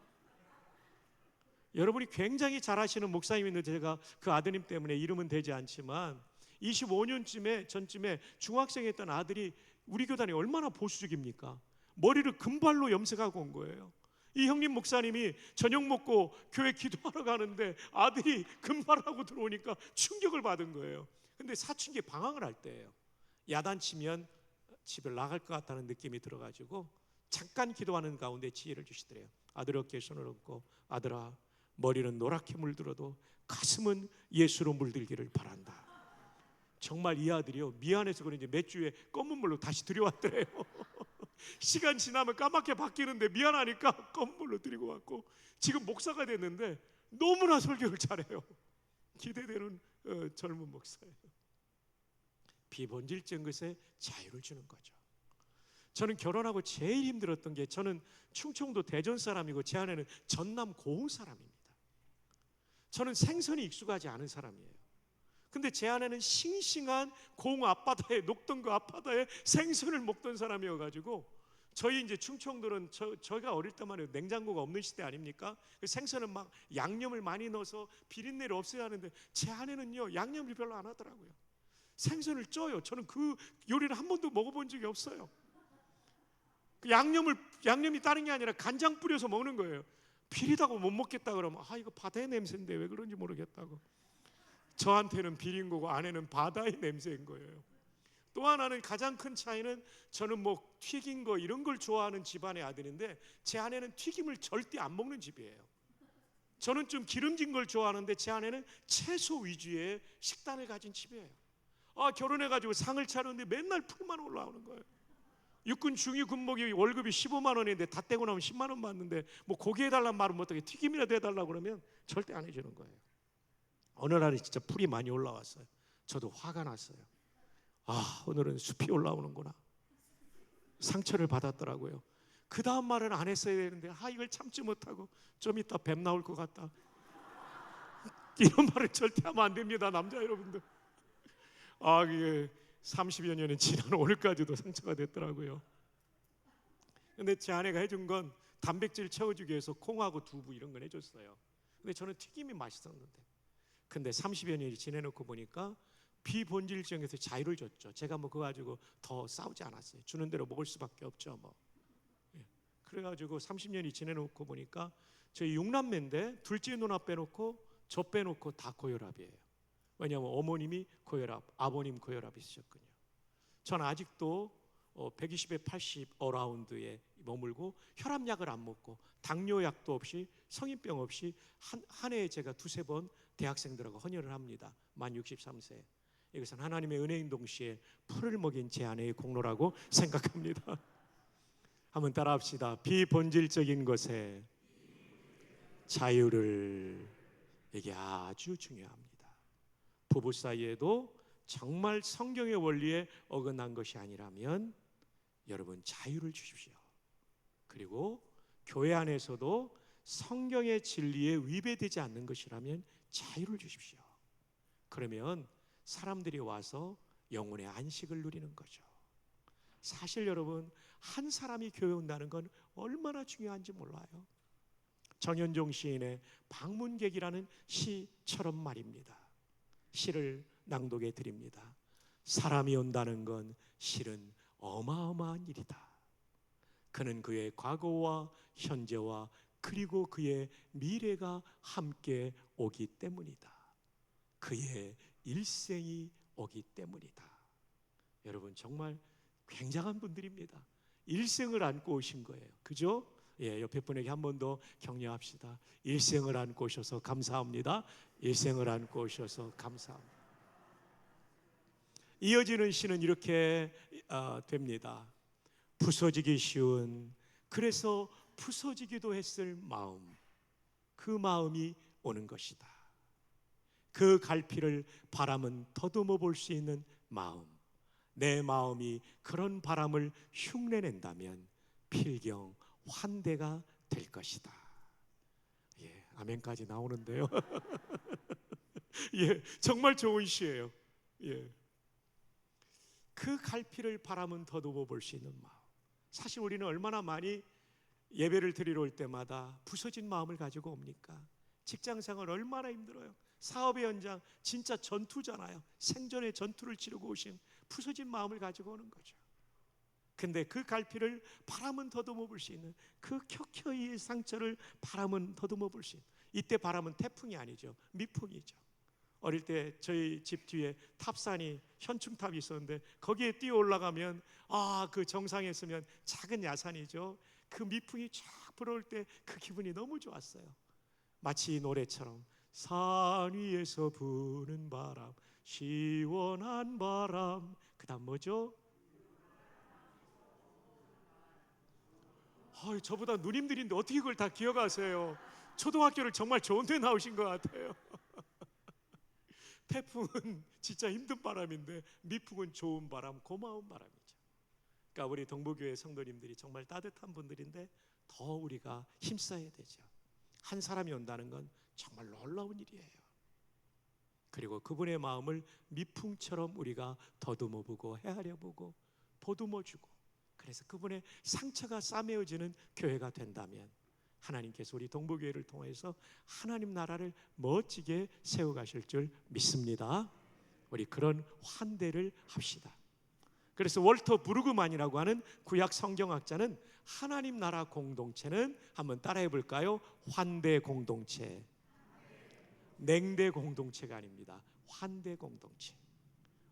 여러분이 굉장히 잘하시는 목사님이 있는데 제가 그 아드님 때문에 이름은 되지 않지만 25년 전쯤에 중학생이었던 아들이 우리 교단이 얼마나 보수적입니까? 머리를 금발로 염색하고 온 거예요. 이 형님 목사님이 저녁 먹고 교회 기도하러 가는데 아들이 금발하고 들어오니까 충격을 받은 거예요. 근데 사춘기 방황을 할 때예요. 야단치면 집에 나갈 것 같다는 느낌이 들어가지고 잠깐 기도하는 가운데 지혜를 주시더래요. 아들 어깨에 손을 얹고, 아들아, 머리는 노랗게 물들어도 가슴은 예수로 물들기를 바란다. 정말 이 아들이요, 미안해서 그런지 몇 주에 검은 물로 다시 들여왔더래요. 시간 지나면 까맣게 바뀌는데 미안하니까 검은 물로 들이고 왔고, 지금 목사가 됐는데 너무나 설교를 잘해요. 기대되는 젊은 목사예요. 비본질적인 것에 자유를 주는 거죠. 저는 결혼하고 제일 힘들었던 게, 저는 충청도 대전 사람이고 제 아내는 전남 고흥 사람입니다. 저는 생선이 익숙하지 않은 사람이에요. 근데 제 아내는 싱싱한 고흥 앞바다에, 녹동그 앞바다에 생선을 먹던 사람이어가지고, 저희 이제 충청도는 저희가 어릴 때만 해도 냉장고가 없는 시대 아닙니까? 생선은 막 양념을 많이 넣어서 비린내를 없애야 하는데 제 아내는요 양념을 별로 안 하더라고요. 생선을 쪄요. 저는 그 요리를 한 번도 먹어본 적이 없어요. 양념이 다른 게 아니라 간장 뿌려서 먹는 거예요. 비리다고 못 먹겠다 그러면 이거 바다의 냄새인데 왜 그런지 모르겠다고. 저한테는 비린 거고 아내는 바다의 냄새인 거예요. 또 하나는 가장 큰 차이는 저는 뭐 튀긴 거 이런 걸 좋아하는 집안의 아들인데 제 아내는 튀김을 절대 안 먹는 집이에요. 저는 좀 기름진 걸 좋아하는데 제 아내는 채소 위주의 식단을 가진 집이에요. 결혼해가지고 상을 차렸는데 맨날 풀만 올라오는 거예요. 육군 중위 군목이 월급이 15만 원인데 다 떼고 나면 10만 원 받는데 뭐 고기 해달라는 말은 어떻게 튀김이라도 해달라고 그러면 절대 안 해주는 거예요. 어느 날은 진짜 풀이 많이 올라왔어요. 저도 화가 났어요. 오늘은 숲이 올라오는구나. 상처를 받았더라고요. 그 다음 말은 안 했어야 되는데 이걸 참지 못하고 좀 이따 뱀 나올 것 같다. 이런 말을 절대 하면 안 됩니다, 남자 여러분들. 그게 30여 년이 지난 오늘까지도 상처가 됐더라고요. 근데 제 아내가 해준 건 단백질 채워주기 위해서 콩하고 두부 이런 건 해줬어요. 근데 저는 튀김이 맛있었는데, 근데 30여 년이 지내놓고 보니까 비본질적에서 자유를 줬죠. 제가 뭐 그거 가지고 더 싸우지 않았어요. 주는 대로 먹을 수밖에 없죠 뭐. 그래가지고 30년이 지내놓고 보니까 저희 6남매인데 둘째 누나 빼놓고 저 빼놓고 다 고혈압이에요. 왜냐하면 어머님이 고혈압, 아버님 고혈압 있으셨거든요. 저는 아직도 120에 80 어라운드에 머물고 혈압약을 안 먹고 당뇨약도 없이 성인병 없이 한 해에 제가 두세 번 대학생들하고 헌혈을 합니다. 만 63세. 이것은 하나님의 은혜인 동시에 풀을 먹인 제 아내의 공로라고 생각합니다. 한번 따라합시다. 비본질적인 것에 자유를, 이게 아주 중요합니다. 부부 사이에도 정말 성경의 원리에 어긋난 것이 아니라면 여러분 자유를 주십시오. 그리고 교회 안에서도 성경의 진리에 위배되지 않는 것이라면 자유를 주십시오. 그러면 사람들이 와서 영혼의 안식을 누리는 거죠. 사실 여러분, 한 사람이 교회 온다는 건 얼마나 중요한지 몰라요. 정현종 시인의 방문객이라는 시처럼 말입니다. 시를 낭독해 드립니다. 사람이 온다는 건 실은 어마어마한 일이다. 그는 그의 과거와 현재와 그리고 그의 미래가 함께 오기 때문이다. 그의 일생이 오기 때문이다. 여러분 정말 굉장한 분들입니다. 일생을 안고 오신 거예요. 그죠? 옆에 분에게 한 번 더 격려합시다. 일생을 안고 오셔서 감사합니다. 일생을 안고 오셔서 감사합니다. 이어지는 시는 이렇게 됩니다. 부서지기 쉬운, 그래서 부서지기도 했을 마음, 그 마음이 오는 것이다. 그 갈피를 바람은 더듬어 볼 수 있는 마음, 내 마음이 그런 바람을 흉내낸다면 필경 환대가 될 것이다. 아멘까지 나오는데요. 정말 좋은 시예요. 그 갈피를 바람은 더듬어 볼 수 있는 마음. 사실 우리는 얼마나 많이 예배를 드리러 올 때마다 부서진 마음을 가지고 옵니까? 직장생활 얼마나 힘들어요. 사업의 현장 진짜 전투잖아요. 생존의 전투를 치르고 오신 부서진 마음을 가지고 오는 거죠. 근데 그 갈피를 바람은 더듬어 볼 수 있는, 그 켜켜이의 상처를 바람은 더듬어 볼 수 있는, 이때 바람은 태풍이 아니죠, 미풍이죠. 어릴 때 저희 집 뒤에 탑산이 현충탑이 있었는데 거기에 뛰어 올라가면 그 정상에 있으면 작은 야산이죠. 그 미풍이 쫙 불어올 때 그 기분이 너무 좋았어요. 마치 이 노래처럼 산 위에서 부는 바람, 시원한 바람. 그 다음 뭐죠? 저보다 누님들인데 어떻게 그걸 다 기억하세요? 초등학교를 정말 좋은 데 나오신 것 같아요. 태풍은 진짜 힘든 바람인데 미풍은 좋은 바람, 고마운 바람이죠. 그러니까 우리 동부교회 성도님들이 정말 따뜻한 분들인데 더 우리가 힘써야 되죠. 한 사람이 온다는 건 정말 놀라운 일이에요. 그리고 그분의 마음을 미풍처럼 우리가 더듬어보고 헤아려보고 보듬어주고, 그래서 그분의 상처가 싸매어지는 교회가 된다면 하나님께서 우리 동부교회를 통해서 하나님 나라를 멋지게 세워가실 줄 믿습니다. 우리 그런 환대를 합시다. 그래서 월터 브루그만이라고 하는 구약 성경학자는 하나님 나라 공동체는, 한번 따라해 볼까요? 환대 공동체, 냉대 공동체가 아닙니다. 환대 공동체.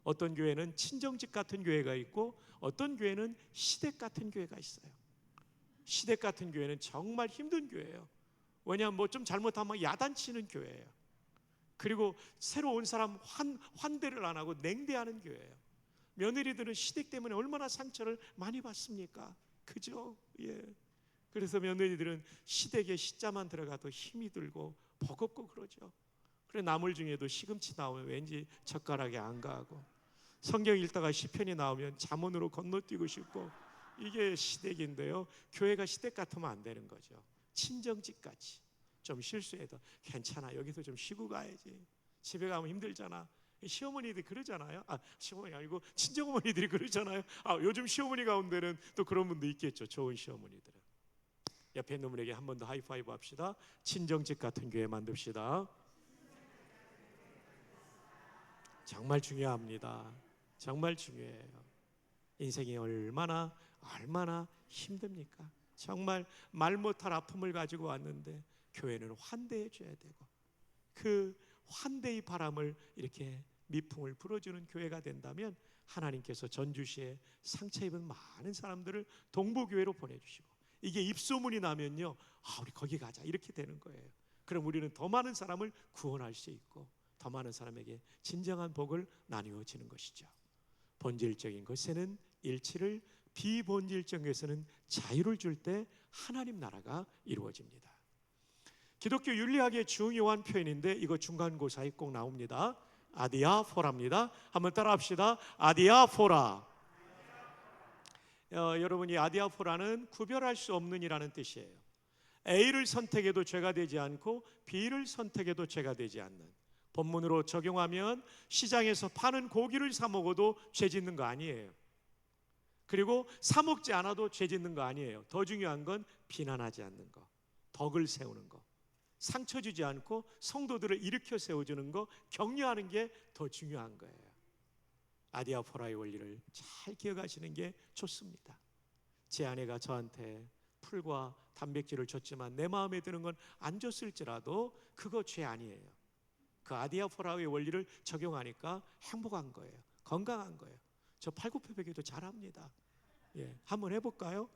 어떤 교회는 친정집 같은 교회가 있고 어떤 교회는 시댁 같은 교회가 있어요. 시댁 같은 교회는 정말 힘든 교회예요. 왜냐하면 뭐 좀 잘못하면 야단치는 교회예요. 그리고 새로 온 사람 환대를 안 하고 냉대하는 교회예요. 며느리들은 시댁 때문에 얼마나 상처를 많이 받습니까? 그죠? 예. 그래서 며느리들은 시댁에 시자만 들어가도 힘이 들고 버겁고 그러죠. 그래 나물 중에도 시금치 나오면 왠지 젓가락에 안 가고, 성경 읽다가 시편이 나오면 잠언으로 건너뛰고 싶고, 이게 시댁인데요. 교회가 시댁 같으면 안 되는 거죠. 친정집같이 좀 실수해도 괜찮아, 여기서 좀 쉬고 가야지, 집에 가면 힘들잖아. 시어머니들이 그러잖아요. 시어머니 아니고 친정어머니들이 그러잖아요. 요즘 시어머니 가운데는 또 그런 분도 있겠죠. 좋은 시어머니들은. 옆에 있는 분에게 한 번 더 하이파이브 합시다. 친정집 같은 교회 만듭시다. 정말 중요합니다. 정말 중요해요. 인생이 얼마나 힘듭니까? 정말 말 못할 아픔을 가지고 왔는데 교회는 환대해 줘야 되고, 그 환대의 바람을 이렇게 미풍을 불어주는 교회가 된다면 하나님께서 전주시에 상처 입은 많은 사람들을 동부교회로 보내주시고, 이게 입소문이 나면요, 우리 거기 가자 이렇게 되는 거예요. 그럼 우리는 더 많은 사람을 구원할 수 있고 더 많은 사람에게 진정한 복을 나누어지는 것이죠. 본질적인 것에는 일치를, 비본질적인 것에는 자유를 줄 때 하나님 나라가 이루어집니다. 기독교 윤리학의 중요한 표현인데 이거 중간고사에 꼭 나옵니다. 아디아포라입니다. 한번 따라합시다. 아디아포라. 여러분이 아디아포라는 구별할 수 없는 이라는 뜻이에요. A를 선택해도 죄가 되지 않고 B를 선택해도 죄가 되지 않는, 본문으로 적용하면 시장에서 파는 고기를 사 먹어도 죄 짓는 거 아니에요. 그리고 사 먹지 않아도 죄 짓는 거 아니에요. 더 중요한 건 비난하지 않는 거, 덕을 세우는 거, 상처 주지 않고 성도들을 일으켜 세워주는 거, 격려하는 게 더 중요한 거예요. 아디아포라의 원리를 잘 기억하시는 게 좋습니다. 제 아내가 저한테 풀과 단백질을 줬지만 내 마음에 드는 건 안 줬을지라도 그거 죄 아니에요. 그 아디아포라의 원리를 적용하니까 행복한 거예요. 건강한 거예요. 저 팔굽혀펴기도 잘합니다. 예, 한번 해볼까요?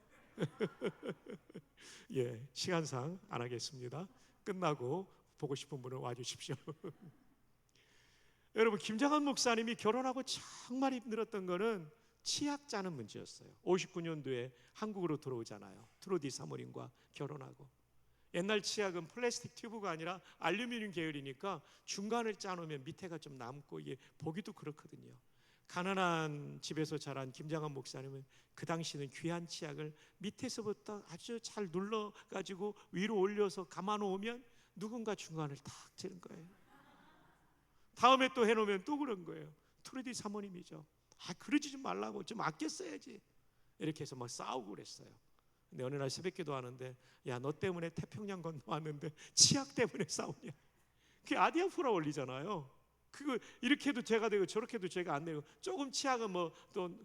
예, 시간상 안 하겠습니다. 끝나고 보고 싶은 분은 와주십시오. 여러분, 김장한 목사님이 결혼하고 정말 힘들었던 거는 치약 짜는 문제였어요. 59년도에 한국으로 들어오잖아요. 트로디 사모님과 결혼하고. 옛날 치약은 플라스틱 튜브가 아니라 알루미늄 계열이니까 중간을 짜놓으면 밑에가 좀 남고, 이게 보기도 그렇거든요. 가난한 집에서 자란 김장한 목사님은 그 당시는 귀한 치약을 밑에서부터 아주 잘 눌러가지고 위로 올려서 감아놓으면 누군가 중간을 탁 찌는 거예요. 다음에 또 해놓으면 또 그런 거예요. 트로디 사모님이죠. 그러지 좀 말라고, 좀 아껴 써야지. 이렇게 해서 막 싸우고 그랬어요. 근데 어느 날 새벽기도 하는데, 야, 너 때문에 태평양 건너왔는데 치약 때문에 싸우냐? 그게 아디아포라 원리잖아요. 그거 이렇게 해도 죄가 되고 저렇게 해도 죄가 안 되고, 조금 치약은 뭐 또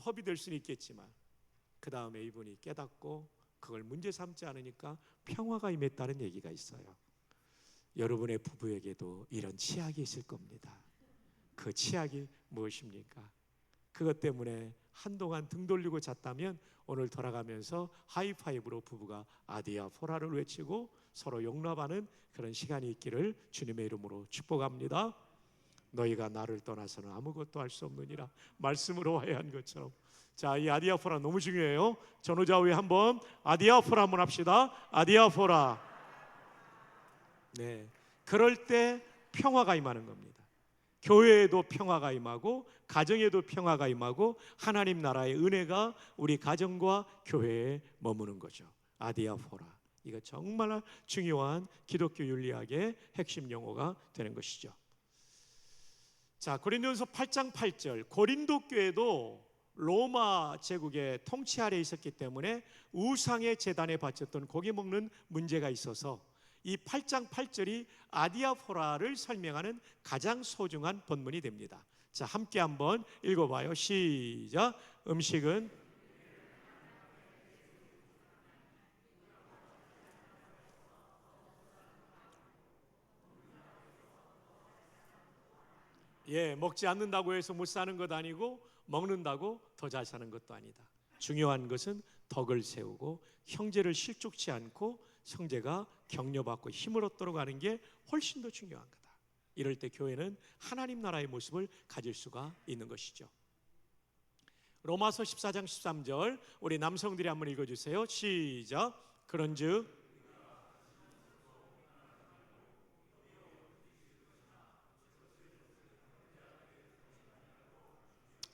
허비될 수는 있겠지만, 그 다음에 이분이 깨닫고 그걸 문제 삼지 않으니까 평화가 임했다는 얘기가 있어요. 여러분의 부부에게도 이런 치약이 있을 겁니다. 그 치약이 무엇입니까? 그것 때문에 한동안 등 돌리고 잤다면 오늘 돌아가면서 하이파이브로 부부가 아디아포라를 외치고 서로 용납하는 그런 시간이 있기를 주님의 이름으로 축복합니다. 너희가 나를 떠나서는 아무것도 할 수 없느니라, 말씀으로 화해한 것처럼. 자, 이 아디아포라 너무 중요해요. 전후좌우에 한번 아디아포라 한번 합시다. 아디아포라. 네, 그럴 때 평화가 임하는 겁니다. 교회에도 평화가 임하고 가정에도 평화가 임하고 하나님 나라의 은혜가 우리 가정과 교회에 머무는 거죠. 아디아포라. 이거 정말 중요한 기독교 윤리학의 핵심 용어가 되는 것이죠. 자, 고린도전서 8장 8절. 고린도 교회도 로마 제국의 통치 아래에 있었기 때문에 우상의 제단에 바쳤던 고기 먹는 문제가 있어서 이 8장 8절이 아디아포라를 설명하는 가장 소중한 본문이 됩니다. 자, 함께 한번 읽어봐요. 시작. 음식은 먹지 않는다고 해서 못 사는 것 아니고 먹는다고 더 잘 사는 것도 아니다. 중요한 것은 덕을 세우고 형제를 실족치 않고 형제가 격려받고 힘을 얻도록 하는 게 훨씬 더 중요한 거다. 이럴 때 교회는 하나님 나라의 모습을 가질 수가 있는 것이죠. 로마서 14장 13절 우리 남성들이 한번 읽어주세요. 시작. 그런즉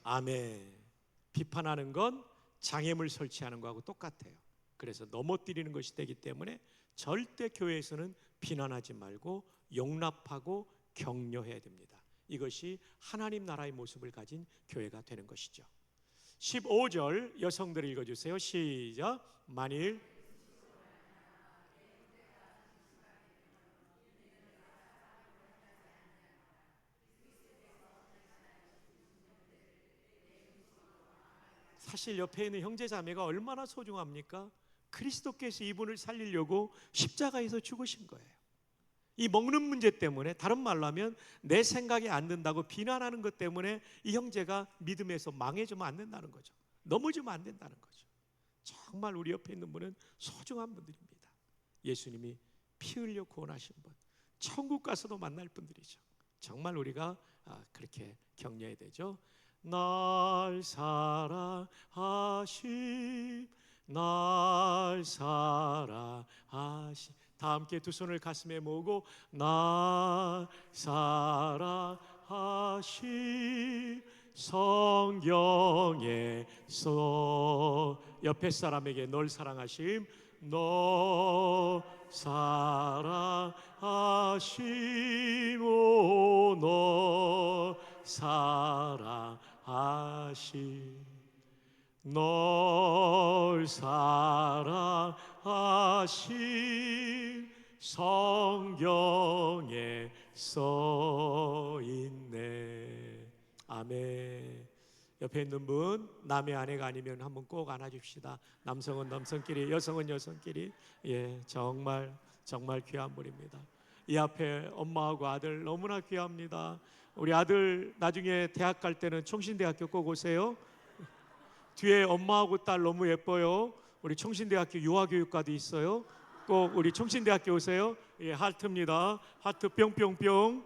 아멘. 비판하는 건 장애물 설치하는 거하고 똑같아요. 그래서 넘어뜨리는 것이 되기 때문에 절대 교회에서는 비난하지 말고 용납하고 격려해야 됩니다. 이것이 하나님 나라의 모습을 가진 교회가 되는 것이죠. 15절 여성들 읽어주세요. 시작. 만일 사실 옆에 있는 형제 자매가 얼마나 소중합니까? 그리스도께서 이분을 살리려고 십자가에서 죽으신 거예요. 이 먹는 문제 때문에, 다른 말로 하면 내 생각이 안 든다고 비난하는 것 때문에 이 형제가 믿음에서 망해지면 안 된다는 거죠. 넘어지면 안 된다는 거죠. 정말 우리 옆에 있는 분은 소중한 분들입니다. 예수님이 피 흘려 구원하신 분, 천국 가서도 만날 분들이죠. 정말 우리가 그렇게 격려해야 되죠. 날 사랑하심, 날 사랑하심. 다 함께 두 손을 가슴에 모으고 날 사랑하심 성경에서 옆에 사람에게 널 사랑하심, 너 사랑하심, 오 너 사랑하심, 널 사랑하심 성경에 써 있네. 아멘. 옆에 있는 분 남의 아내가 아니면 한번 꼭 안아줍시다. 남성은 남성끼리, 여성은 여성끼리. 정말 귀한 분입니다. 이 앞에 엄마하고 아들 너무나 귀합니다. 우리 아들 나중에 대학 갈 때는 총신대학교 꼭 오세요. 뒤에 엄마하고 딸 너무 예뻐요. 우리 총신대학교 유아교육과도 있어요. 꼭 우리 총신대학교 오세요. 하트입니다. 하트 뿅뿅뿅.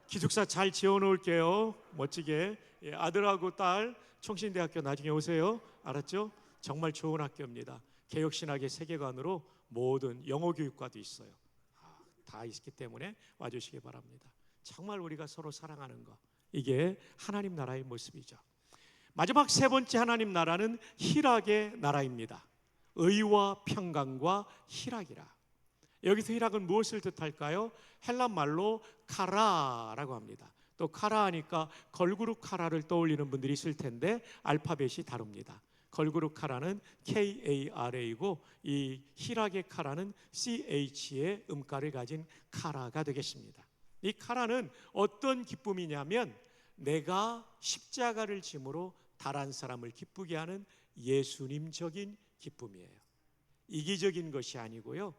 기숙사 잘 지어놓을게요. 멋지게. 아들하고 딸 총신대학교 나중에 오세요. 알았죠? 정말 좋은 학교입니다. 개혁신학의 세계관으로 모든 영어교육과도 있어요. 다 있기 때문에 와주시기 바랍니다. 정말 우리가 서로 사랑하는 것, 이게 하나님 나라의 모습이죠. 마지막 세 번째 하나님 나라는 희락의 나라입니다. 의와 평강과 희락이라. 여기서 희락은 무엇을 뜻할까요? 헬라 말로 카라라고 합니다. 또 카라 하니까 걸그룹 카라를 떠올리는 분들이 있을 텐데 알파벳이 다릅니다. 걸그룹 카라는 KARA이고 이 희락의 카라는 CH의 음가를 가진 카라가 되겠습니다. 이 카라는 어떤 기쁨이냐면 내가 십자가를 짐으로 다른 사람을 기쁘게 하는 예수님적인 기쁨이에요. 이기적인 것이 아니고요,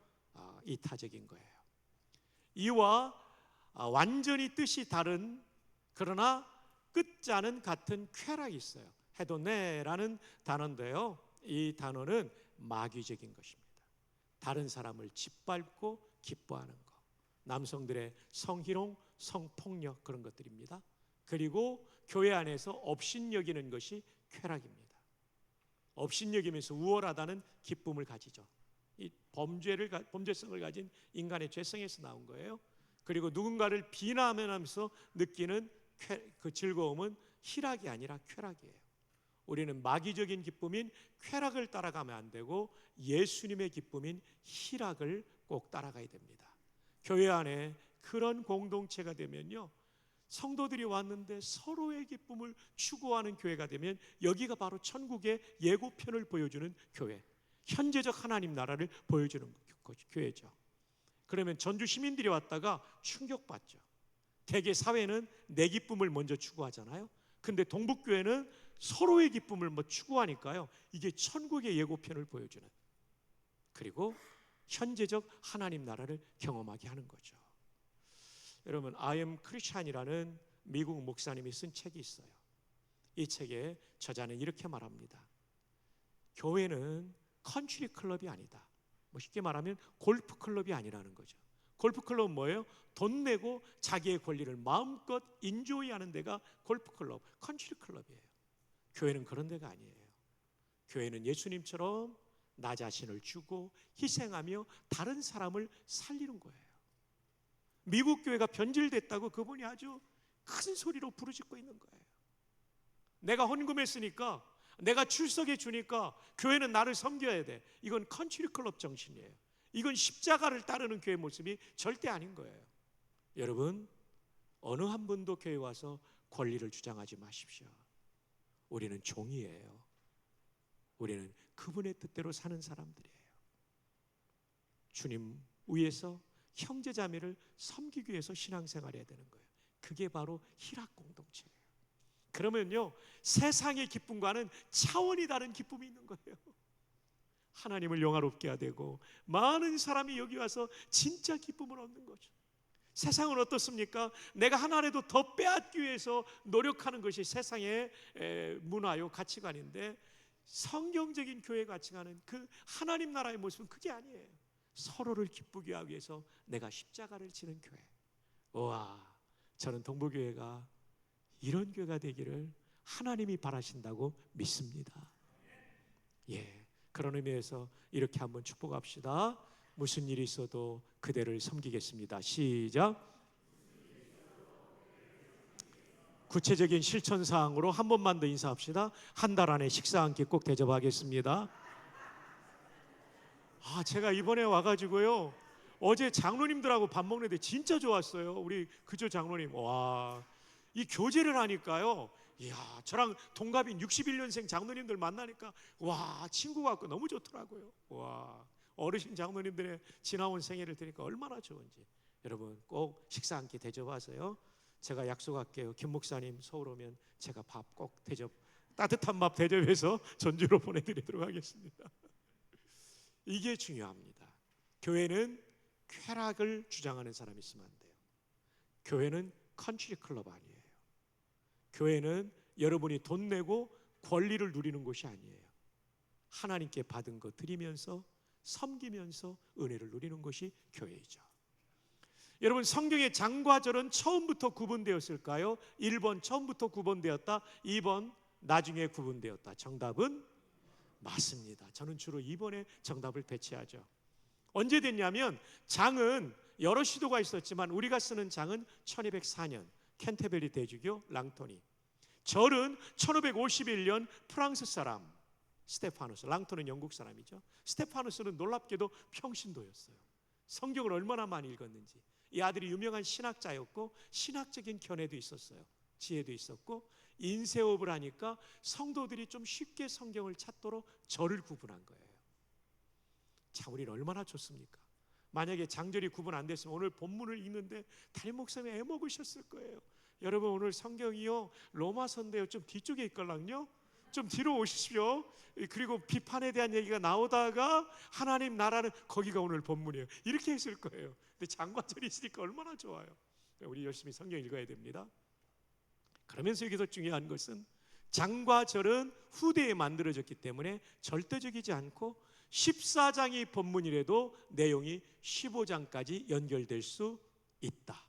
이타적인 거예요. 이와 완전히 뜻이 다른 그러나 끝자는 같은 쾌락이 있어요. 헤도네라는 단어인데요, 이 단어는 마귀적인 것입니다. 다른 사람을 짓밟고 기뻐하는 것, 남성들의 성희롱, 성폭력 그런 것들입니다. 그리고 교회 안에서 업신여기는 것이 쾌락입니다. 업신여기면서 우월하다는 기쁨을 가지죠. 이 범죄성을 가진 인간의 죄성에서 나온 거예요. 그리고 누군가를 비난하면서 느끼는 그 즐거움은 희락이 아니라 쾌락이에요. 우리는 마귀적인 기쁨인 쾌락을 따라가면 안 되고 예수님의 기쁨인 희락을 꼭 따라가야 됩니다. 교회 안에 그런 공동체가 되면요, 성도들이 왔는데 서로의 기쁨을 추구하는 교회가 되면 여기가 바로 천국의 예고편을 보여주는 교회, 현재적 하나님 나라를 보여주는 교회죠. 그러면 전주 시민들이 왔다가 충격받죠. 대개 사회는 내 기쁨을 먼저 추구하잖아요. 근데 동북교회는 서로의 기쁨을 추구하니까요, 이게 천국의 예고편을 보여주는, 그리고 현재적 하나님 나라를 경험하게 하는 거죠. 여러분, I am Christian이라는 미국 목사님이 쓴 책이 있어요. 이 책의 저자는 이렇게 말합니다. 교회는 컨트리 클럽이 아니다. 뭐 쉽게 말하면 골프 클럽이 아니라는 거죠. 골프 클럽은 뭐예요? 돈 내고 자기의 권리를 마음껏 인조이하는 데가 골프 클럽, 컨트리 클럽이에요. 교회는 그런 데가 아니에요. 교회는 예수님처럼 나 자신을 주고 희생하며 다른 사람을 살리는 거예요. 미국 교회가 변질됐다고 그분이 아주 큰 소리로 부르짖고 있는 거예요. 내가 헌금했으니까, 내가 출석해 주니까 교회는 나를 섬겨야 돼. 이건 컨트리 클럽 정신이에요. 이건 십자가를 따르는 교회 모습이 절대 아닌 거예요. 여러분, 어느 한 분도 교회 와서 권리를 주장하지 마십시오. 우리는 종이에요. 우리는 그분의 뜻대로 사는 사람들이에요. 주님 위에서 형제자매를 섬기기 위해서 신앙생활해야 되는 거예요. 그게 바로 희락 공동체예요. 그러면요, 세상의 기쁨과는 차원이 다른 기쁨이 있는 거예요. 하나님을 영화롭게 해야 되고 많은 사람이 여기 와서 진짜 기쁨을 얻는 거죠. 세상은 어떻습니까? 내가 하나라도 더 빼앗기 위해서 노력하는 것이 세상의 문화요, 가치관인데 성경적인 교회 가치관은 그 하나님 나라의 모습은 그게 아니에요. 서로를 기쁘게 하기 위해서 내가 십자가를 지는 교회. 와, 저는 동부교회가 이런 교회가 되기를 하나님이 바라신다고 믿습니다. 예, 그런 의미에서 이렇게 한번 축복합시다. 무슨 일이 있어도 그대를 섬기겠습니다. 시작. 구체적인 실천 사항으로 한 번만 더 인사합시다. 한 달 안에 식사 한 끼 꼭 대접하겠습니다. 제가 이번에 와가지고요, 어제 장로님들하고 밥 먹는데 진짜 좋았어요. 우리 그조 장로님, 와, 이 교제를 하니까요, 이야, 저랑 동갑인 61년생 장로님들 만나니까 와, 친구 같고 너무 좋더라고요. 와, 어르신 장로님들의 지나온 생애를 들으니까 얼마나 좋은지. 여러분 꼭 식사 한 끼 대접하세요. 제가 약속할게요. 김 목사님 서울 오면 제가 밥 꼭 따뜻한 밥 대접해서 전주로 보내드리도록 하겠습니다. 이게 중요합니다. 교회는 쾌락을 주장하는 사람이 있으면 안 돼요. 교회는 컨트리 클럽 아니에요. 교회는 여러분이 돈 내고 권리를 누리는 곳이 아니에요. 하나님께 받은 거 드리면서 섬기면서 은혜를 누리는 것이 교회이죠. 여러분, 성경의 장과 절은 처음부터 구분되었을까요? 1번 처음부터 구분되었다, 2번 나중에 구분되었다. 정답은 맞습니다. 저는 주로 2번에 정답을 배치하죠. 언제 됐냐면, 장은 여러 시도가 있었지만 우리가 쓰는 장은 1204년 캔터베리 대주교 랑토니, 절은 1551년 프랑스 사람 스테파누스, 랑토는 영국 사람이죠. 스테파누스는 놀랍게도 평신도였어요. 성경을 얼마나 많이 읽었는지. 이 아들이 유명한 신학자였고 신학적인 견해도 있었어요. 지혜도 있었고 인쇄업을 하니까 성도들이 좀 쉽게 성경을 찾도록 절을 구분한 거예요. 자, 우리는 얼마나 좋습니까? 만약에 장절이 구분 안 됐으면 오늘 본문을 읽는데 담임 목사님이 애먹으셨을 거예요. 여러분, 오늘 성경이요, 로마서인데요, 좀 뒤쪽에 있걸랑요. 좀 뒤로 오십시오. 그리고 비판에 대한 얘기가 나오다가 하나님 나라는 거기가 오늘 본문이에요. 이렇게 했을 거예요. 근데 장과절이 있으니까 얼마나 좋아요. 우리 열심히 성경 읽어야 됩니다. 그러면서 여기서 중요한 것은 장과절은 후대에 만들어졌기 때문에 절대적이지 않고 14장이 본문이라도 내용이 15장까지 연결될 수 있다.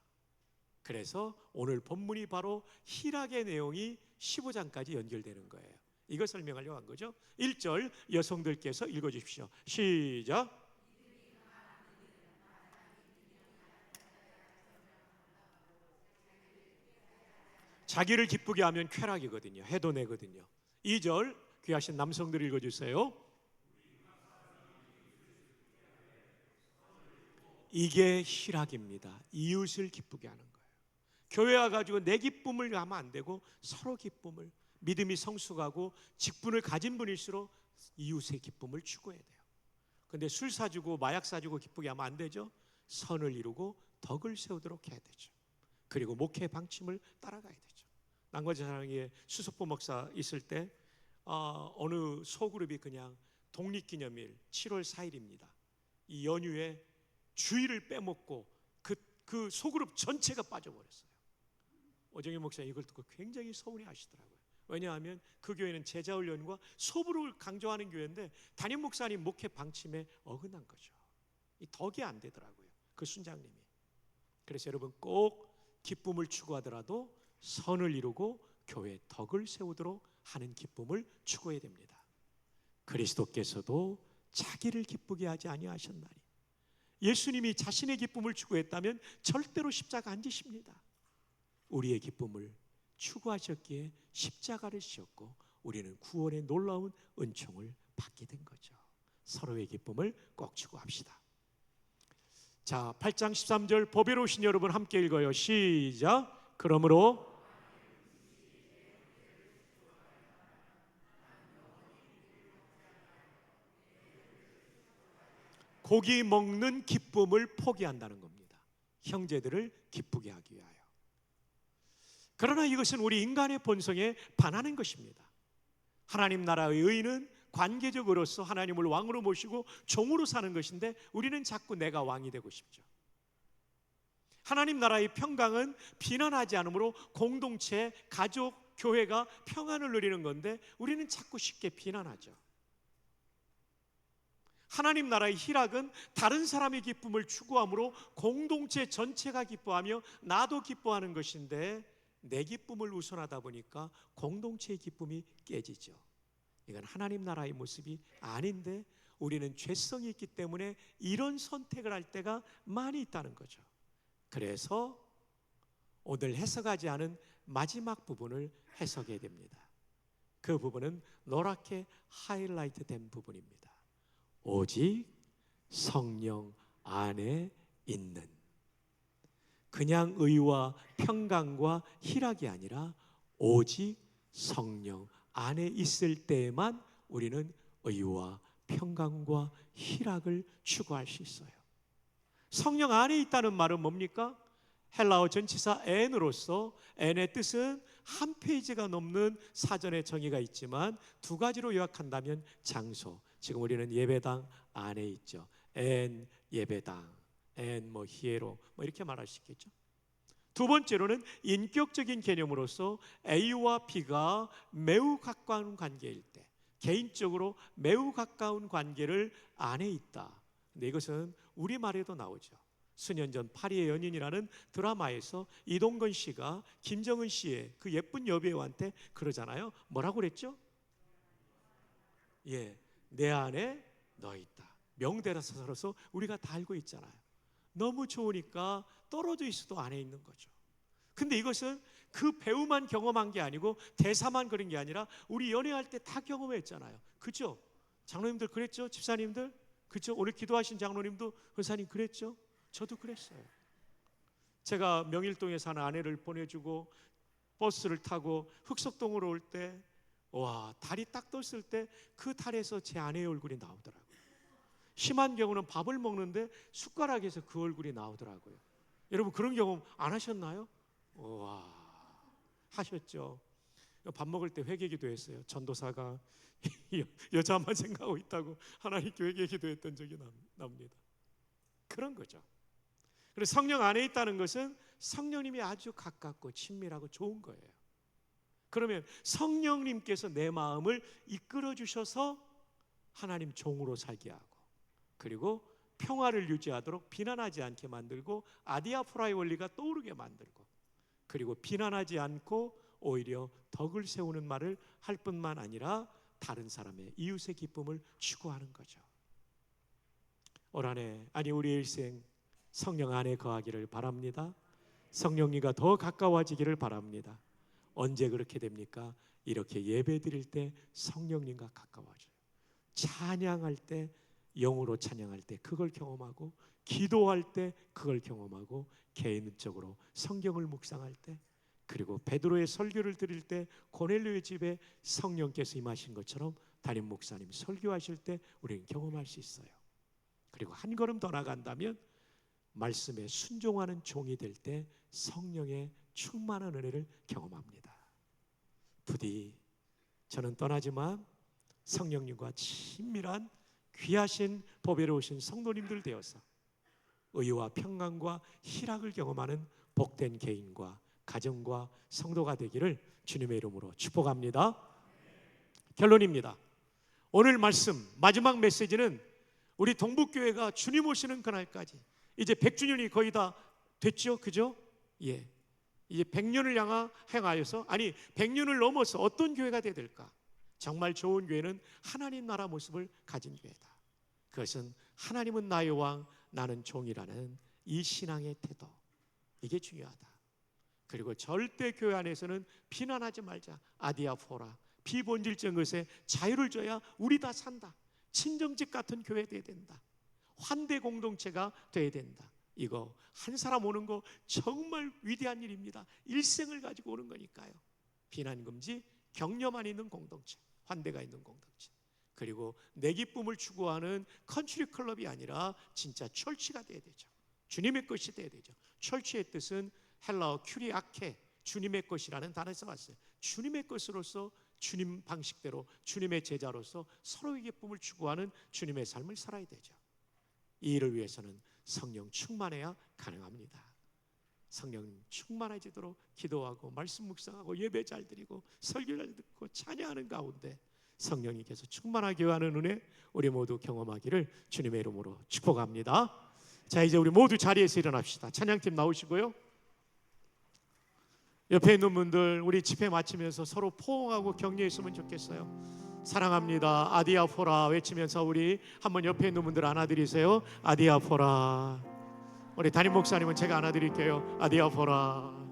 그래서 오늘 본문이 바로 희락의 내용이 15장까지 연결되는 거예요. 이걸 설명하려고 한 거죠. 1절 여성들께서 읽어주십시오. 시작. 자기를 기쁘게 하면 쾌락이거든요. 해도내거든요. 2절 귀하신 남성들 읽어주세요. 이게 희락입니다. 이웃을 기쁘게 하는 거예요. 교회 와가지고 내 기쁨을 하면 안 되고 서로 기쁨을, 믿음이 성숙하고 직분을 가진 분일수록 이웃의 기쁨을 추구해야 돼요. 근데 술 사주고 마약 사주고 기쁘게 하면 안 되죠. 선을 이루고 덕을 세우도록 해야 되죠. 그리고 목회 방침을 따라가야 되죠. 난과제사랑에 수석보 목사 있을 때 어느 소그룹이 그냥 독립기념일 7월 4일입니다. 이 연휴에 주일을 빼먹고 그 소그룹 전체가 빠져버렸어요. 오정희 목사님 이걸 듣고 굉장히 서운해하시더라고요. 왜냐하면 그 교회는 제자훈련과 소부를 강조하는 교회인데 담임 목사님 목회 방침에 어긋난 거죠. 이 덕이 안 되더라고요, 그 순장님이. 그래서 여러분 꼭 기쁨을 추구하더라도 선을 이루고 교회의 덕을 세우도록 하는 기쁨을 추구해야 됩니다. 그리스도께서도 자기를 기쁘게 하지 아니하셨나니. 예수님이 자신의 기쁨을 추구했다면 절대로 십자가 안 지십니다. 우리의 기쁨을 추구하셨기에 십자가를 지셨고 우리는 구원의 놀라운 은총을 받게 된 거죠. 서로의 기쁨을 꼭 추구합시다. 자, 8장 13절 보배로우신 여러분 함께 읽어요. 시작. 그러므로 고기 먹는 기쁨을 포기한다는 겁니다. 형제들을 기쁘게 하기 위하여. 그러나 이것은 우리 인간의 본성에 반하는 것입니다. 하나님 나라의 의는 관계적으로서 하나님을 왕으로 모시고 종으로 사는 것인데 우리는 자꾸 내가 왕이 되고 싶죠. 하나님 나라의 평강은 비난하지 않으므로 공동체, 가족, 교회가 평안을 누리는 건데 우리는 자꾸 쉽게 비난하죠. 하나님 나라의 희락은 다른 사람의 기쁨을 추구함으로 공동체 전체가 기뻐하며 나도 기뻐하는 것인데 내 기쁨을 우선하다 보니까 공동체의 기쁨이 깨지죠. 이건 하나님 나라의 모습이 아닌데 우리는 죄성이 있기 때문에 이런 선택을 할 때가 많이 있다는 거죠. 그래서 오늘 해석하지 않은 마지막 부분을 해석해야 됩니다. 그 부분은 노랗게 하이라이트 된 부분입니다. 오직 성령 안에 있는, 그냥 의와 평강과 희락이 아니라 오직 성령 안에 있을 때에만 우리는 의와 평강과 희락을 추구할 수 있어요. 성령 안에 있다는 말은 뭡니까? 헬라어 전치사 엔으로서 엔의 뜻은 한 페이지가 넘는 사전의 정의가 있지만 두 가지로 요약한다면 장소, 지금 우리는 예배당 안에 있죠. 엔 예배당, 엔 히에로 이렇게 말할 수 있겠죠. 두 번째로는 인격적인 개념으로서 A와 B가 매우 가까운 관계일 때, 개인적으로 매우 가까운 관계를 안에 있다. 근데 이것은 우리말에도 나오죠. 수년 전 파리의 연인이라는 드라마에서 이동건 씨가 김정은 씨의 그 예쁜 여배우한테 그러잖아요. 뭐라고 그랬죠? 예, 내 안에 너 있다. 명대사로서 우리가 다 알고 있잖아요. 너무 좋으니까 떨어져 있어도 안에 있는 거죠. 근데 이것은 그 배우만 경험한 게 아니고 대사만 그런 게 아니라 우리 연애할 때 다 경험했잖아요. 그죠? 장로님들 그랬죠? 집사님들? 그죠? 오늘 기도하신 장로님도 권사님 그랬죠? 저도 그랬어요. 제가 명일동에 사는 아내를 보내주고 버스를 타고 흑석동으로 올 때, 와, 달이 딱 떴을 때 그 달에서 제 아내의 얼굴이 나오더라고요. 심한 경우는 밥을 먹는데 숟가락에서 그 얼굴이 나오더라고요. 여러분 그런 경험 안 하셨나요? 와, 하셨죠. 밥 먹을 때 회개기도 했어요. 전도사가 여자만 생각하고 있다고 하나님께 회개기도 했던 적이 납니다. 그런 거죠. 그래서 성령 안에 있다는 것은 성령님이 아주 가깝고 친밀하고 좋은 거예요. 그러면 성령님께서 내 마음을 이끌어 주셔서 하나님 종으로 살게 하고, 그리고 평화를 유지하도록 비난하지 않게 만들고 아디아포라의 원리가 떠오르게 만들고, 그리고 비난하지 않고 오히려 덕을 세우는 말을 할 뿐만 아니라 다른 사람의 이웃의 기쁨을 추구하는 거죠. 올 한해 우리 일생 성령 안에 거하기를 바랍니다. 성령님과 더 가까워지기를 바랍니다. 언제 그렇게 됩니까? 이렇게 예배 드릴 때 성령님과 가까워져요. 찬양할 때, 영으로 찬양할 때 그걸 경험하고, 기도할 때 그걸 경험하고, 개인적으로 성경을 묵상할 때, 그리고 베드로의 설교를 드릴 때 고넬료의 집에 성령께서 임하신 것처럼 담임 목사님 설교하실 때 우리는 경험할 수 있어요. 그리고 한 걸음 더 나간다면 말씀에 순종하는 종이 될 때 성령의 충만한 은혜를 경험합니다. 부디 저는 떠나지만 성령님과 친밀한 귀하신 보배로우신 성도님들 되어서 의와 평강과 희락을 경험하는 복된 개인과 가정과 성도가 되기를 주님의 이름으로 축복합니다. 결론입니다. 오늘 말씀 마지막 메시지는 우리 동북교회가 주님 오시는 그날까지 이제 100주년이 거의 다 됐죠, 그죠? 예, 이제 100년을 향하여서, 아니 100년을 넘어서 어떤 교회가 되어야 될까? 정말 좋은 교회는 하나님 나라 모습을 가진 교회다. 그것은 하나님은 나의 왕, 나는 종이라는 이 신앙의 태도, 이게 중요하다. 그리고 절대 교회 안에서는 비난하지 말자. 아디아포라, 비본질적인 것에 자유를 줘야 우리 다 산다. 친정집 같은 교회 돼야 된다. 환대 공동체가 돼야 된다. 이거 한 사람 오는 거 정말 위대한 일입니다. 일생을 가지고 오는 거니까요. 비난 금지, 격려만 있는 공동체, 환대가 있는 공동체. 그리고 내 기쁨을 추구하는 컨트리 클럽이 아니라 진짜 철치가 돼야 되죠. 주님의 것이 돼야 되죠. 철치의 뜻은 헬라어 큐리아케, 주님의 것이라는 단어에서 왔어요. 주님의 것으로서, 주님 방식대로, 주님의 제자로서 서로의 기쁨을 추구하는 주님의 삶을 살아야 되죠. 이 일을 위해서는 성령 충만해야 가능합니다. 성령 충만해지도록 기도하고 말씀 묵상하고 예배 잘 드리고 설교 잘 듣고 찬양하는 가운데 성령님께서 충만하게 하는 은혜 우리 모두 경험하기를 주님의 이름으로 축복합니다. 자, 이제 우리 모두 자리에서 일어납시다. 찬양팀 나오시고요. 옆에 있는 분들 우리 집회 마치면서 서로 포옹하고 격려했으면 좋겠어요. 사랑합니다, 아디아포라 외치면서 우리 한번 옆에 있는 분들 안아드리세요. 아디아포라. 우리 담임 목사님은 제가 안아드릴게요. 아디아포라,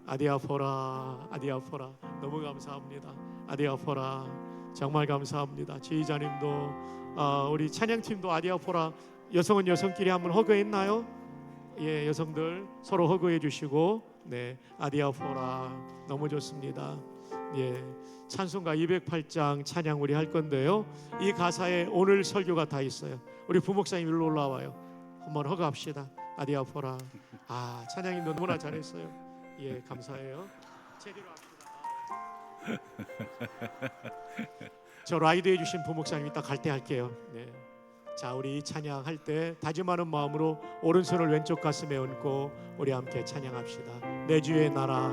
아디아포라, 아디아포라. 너무 감사합니다. 아디아포라, 정말 감사합니다. 지휘자님도 우리 찬양팀도 아디아포라. 여성은 여성끼리 한번 허그했나요? 예, 여성들 서로 허그해 주시고, 네, 아디아포라. 너무 좋습니다. 예, 찬송가 208장 찬양 우리 할 건데요, 이 가사에 오늘 설교가 다 있어요. 우리 부목사님 일로 올라와요. 한번 허그합시다. 아디아포라. 아, 찬양님도 너무나 잘했어요. 예, 감사해요. 제대로 합시다. 저 라이드 해주신 부목사님 이따 갈 때 할게요. 네. 자, 우리 찬양할 때 다짐하는 마음으로 오른손을 왼쪽 가슴에 얹고 우리 함께 찬양합시다. 내 주의 나라,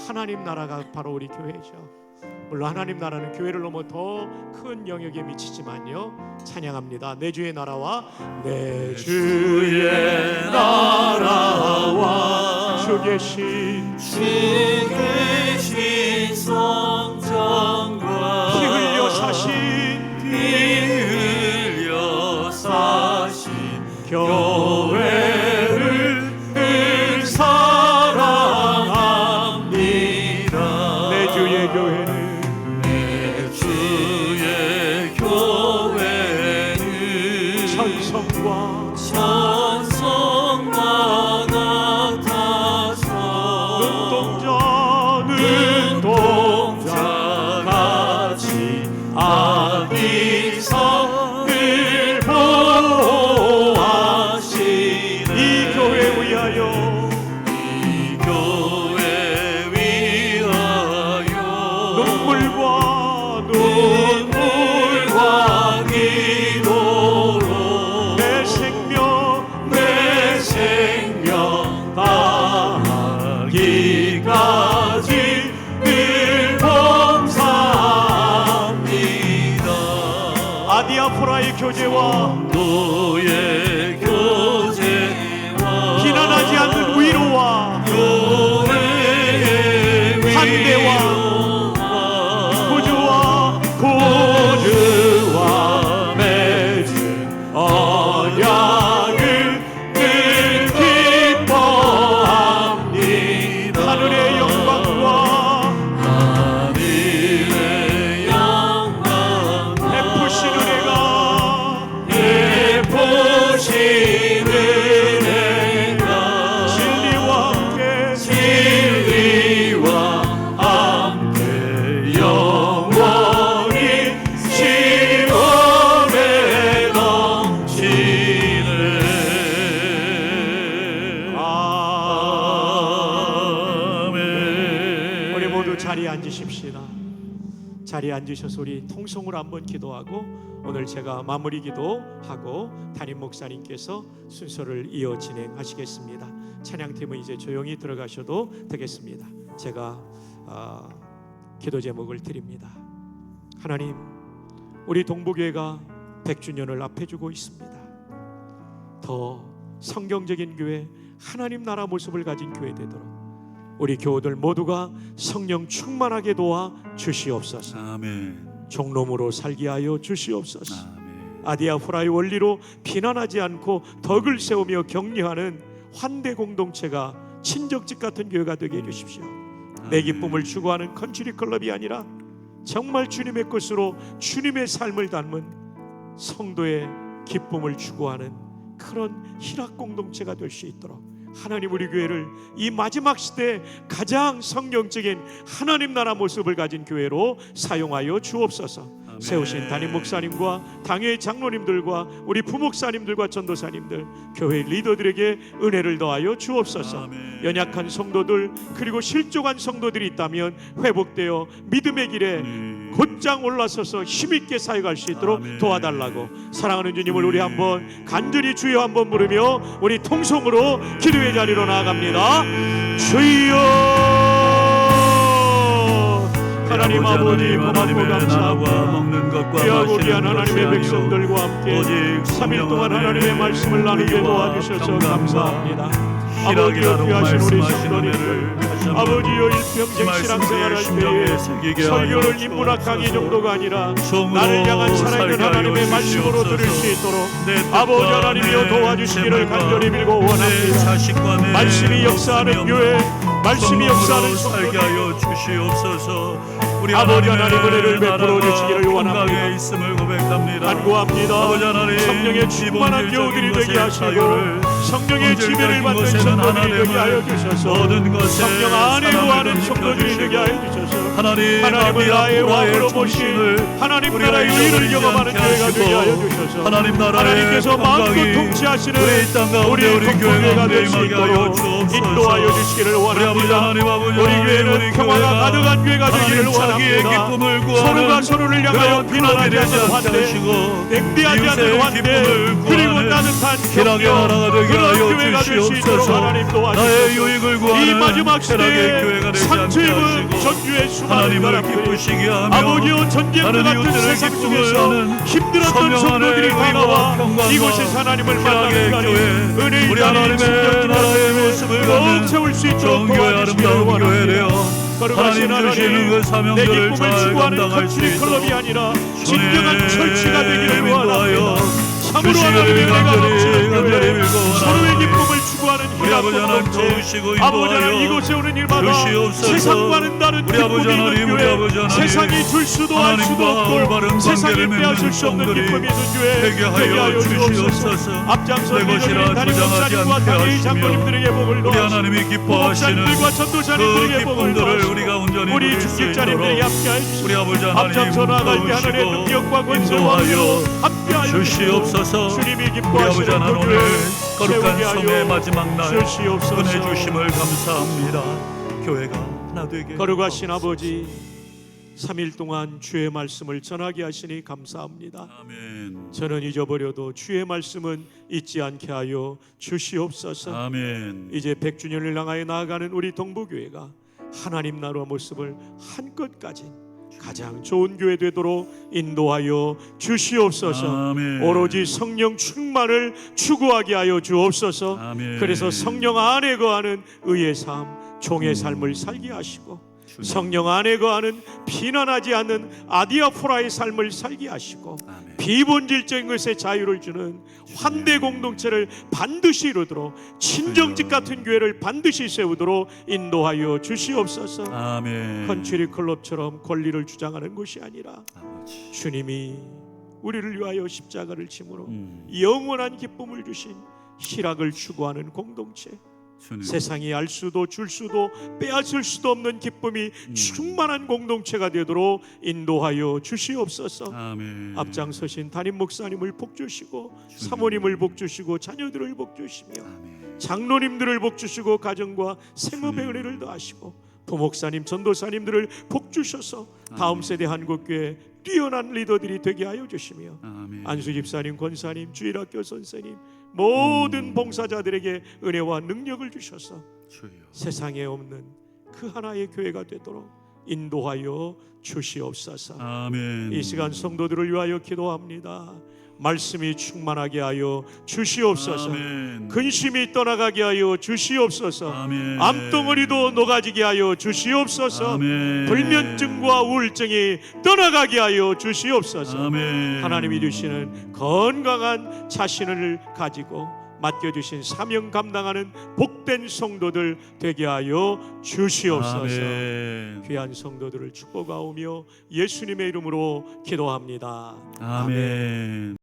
하나님 나라가 바로 우리 교회죠. 물론 하나님 나라는 교회를 넘어 더 큰 영역에 미치지만요, 찬양합니다. 내 주의 나라와 내 주의 나라와 주 계신 성전과 피 흘려 사신 교회를 사랑합니다. 내 주의 교회는 천성과 같아서 눈동자 같이 아비성을 보호하시네. 이 교회 위하여 눈물과 기도로 내 생명 다하기까지 늘 봉사합니다. 아디아포라의 교제와 너의 교제와 비난하지 않는 위로와 환대와 구주와 맺은 언약을 늘 기뻐합니다. 하늘의 영광과 베푸신 은혜가 진리와 함께 영원히 시원해 넘치네. 아멘. 우리 모두 자리에 앉으십시다. 자리에 앉으셔서 우리 통성으로 한번 기도하고 오늘 제가 마무리 기도하고 담임 목사님께서 순서를 이어 진행하시겠습니다. 찬양팀은 이제 조용히 들어가셔도 되겠습니다. 제가 기도 제목을 드립니다. 하나님, 우리 동부교회가 100주년을 앞에 주고 있습니다. 더 성경적인 교회, 하나님 나라 모습을 가진 교회 되도록 우리 교우들 모두가 성령 충만하게 도와 주시옵소서. 아멘. 종놈으로 살게 하여 주시옵소서. 아멘. 아디아프라의 원리로 비난하지 않고 덕을 세우며 격려하는 환대 공동체가 친족집 같은 교회가 되게 해주십시오. 내 기쁨을 추구하는 컨트리 클럽이 아니라 정말 주님의 것으로 주님의 삶을 담은 성도의 기쁨을 추구하는 그런 희락 공동체가 될 수 있도록 하나님, 우리 교회를 이 마지막 시대에 가장 성경적인 하나님 나라 모습을 가진 교회로 사용하여 주옵소서. 아멘. 세우신 담임 목사님과 당회 장로님들과 우리 부목사님들과 전도사님들, 교회 리더들에게 은혜를 더하여 주옵소서. 아멘. 연약한 성도들 그리고 실족한 성도들이 있다면 회복되어 믿음의 길에 곧장 올라서서 힘있게 사역할 수 있도록 아멘. 도와달라고. 사랑하는 주님을 우리 한번 간절히 주여 한번 부르며 우리 통성으로 기도의 자리로 나아갑니다. 주여, 하나님 아버지 고맙고 감사합니다. 귀하고 귀한 하나님의 백성들과 함께 3일 동안 하나님의 말씀을 나누게 도와주셔서 감사합니다. 아버지여, 귀하신 우리 성도님들, 아버지여, 일평생 신앙생활할 때에 설교를 인문학 강의 정도가 아니라 나를 향한 살아있는 하나님의 말씀으로 들을 수 있도록 아버지 하나님이여 도와주시기를 간절히 빌고 원합니다. 말씀이 역사하는 교회, 말씀이 역사하는 성도들, 아버지 하나님 은혜를 베풀어 주시기를 원합니다. 간구합니다. 성령의 충만한 교우들이 되게 하시고 성령의 지배를 받는 성도들이 되게 하여 주셔서 성령 안에 거하는 성도들이 되게 하여 주셔서 하나님을 나의 왕으로 모신 하나님 나라의 의를 경험하는 교회가 되게 하여 주셔서 하나님께서 마음껏 통치하시는 우리 동포교회가 될 수 있도록 인도하여 주시기를 원합니다. 우리 교회는 평화가 가득한 교회가 되기를 원합니다. 서로가 서로를 향하여 비난하지 않는 환대, 냉대하지 않는 환대, 그리고 따뜻한 격려, 그런 교회가 될 수 있도록 하나님 도와주시옵소서. 이 마지막 시대에 상처 입은 전주의 수많은 사람들이 아버지여, 전쟁과 같은 세상 속에서 힘들었던 성도들이 다 나와 이곳에서 하나님을 만나는 자리, 은혜의 자리, 진정진의 모습을 더욱 세울 수 있도록 도와주시기를 원합니다. 거룩하신 하나님, 내 기쁨을 추구하는 컨트리 클럽이 아니라 진정한 철치가 되기를 원합니다. 참으로 하나님의 은혜가 넘치는 교회, 서로의 기쁨을 추구하는 희락 공동체, 아버지 하나님, 이곳에 오는 일마다 세상과는 다른 기쁨이 있는 교회, 세상이 줄 수도 할 수도 없고 세상이 빼앗을 수 없는 기쁨이 있는 교회 되게 하여 주옵소서. 앞장서 주시는 담임 목사님과 당의 장로님들에게 복을 도와주시고 부목사님들과 전도사님들에게 복을 도와주시고 우리 중직자님들에게 함께하여 주시고 앞장서 나갈 때 하늘의 능력과 권세와 함께하여 주시옵소서. 주님이 기뻐하시는 그 교회 거룩한 성의 마지막 날 주시옵소서. 은혜 주심을 감사합니다. 교회가 하나 되게. 거룩하신 아버지, 3일 동안 주의 말씀을 전하게 하시니 감사합니다. 아멘. 저는 잊어버려도 주의 말씀은 잊지 않게 하여 주시옵소서. 아멘. 이제 100주년을 향하여 나아가는 우리 동부교회가 하나님 나라 모습을 한껏 가진 가장 좋은 교회 되도록 인도하여 주시옵소서. 아멘. 오로지 성령 충만을 추구하게 하여 주옵소서. 아멘. 그래서 성령 안에 거하는 의의 삶, 종의 삶을 살게 하시고 성령 안에 거하는 비난하지 않는 아디아포라의 삶을 살게 하시고 아멘. 비본질적인 것에 자유를 주는 환대 공동체를 반드시 이루도록 친정집 같은 교회를 반드시 세우도록 인도하여 주시옵소서. 아멘. 컨트리 클럽처럼 권리를 주장하는 것이 아니라 아버지. 주님이 우리를 위하여 십자가를 짐으로 영원한 기쁨을 주신 희락을 추구하는 공동체, 주님. 세상이 알 수도 줄 수도 빼앗을 수도 없는 기쁨이 충만한 공동체가 되도록 인도하여 주시옵소서. 아멘. 앞장서신 담임 목사님을 복주시고 사모님을 복주시고 자녀들을 복주시며 아멘. 장로님들을 복주시고 가정과 생업의 은혜를 더하시고 부목사님, 전도사님들을 복 주셔서 다음 세대 한국교회 뛰어난 리더들이 되게 하여 주시며 아멘. 안수 집사님, 권사님, 주일학교 선생님 모든 봉사자들에게 은혜와 능력을 주셔서 주여. 세상에 없는 그 하나의 교회가 되도록 인도하여 주시옵소서. 아멘. 이 시간 성도들을 위하여 기도합니다. 말씀이 충만하게 하여 주시옵소서. 아멘. 근심이 떠나가게 하여 주시옵소서. 아멘. 암덩어리도 녹아지게 하여 주시옵소서. 아멘. 불면증과 우울증이 떠나가게 하여 주시옵소서. 아멘. 하나님이 주시는 건강한 자신을 가지고 맡겨주신 사명 감당하는 복된 성도들 되게 하여 주시옵소서. 아멘. 귀한 성도들을 축복하오며 예수님의 이름으로 기도합니다. 아멘.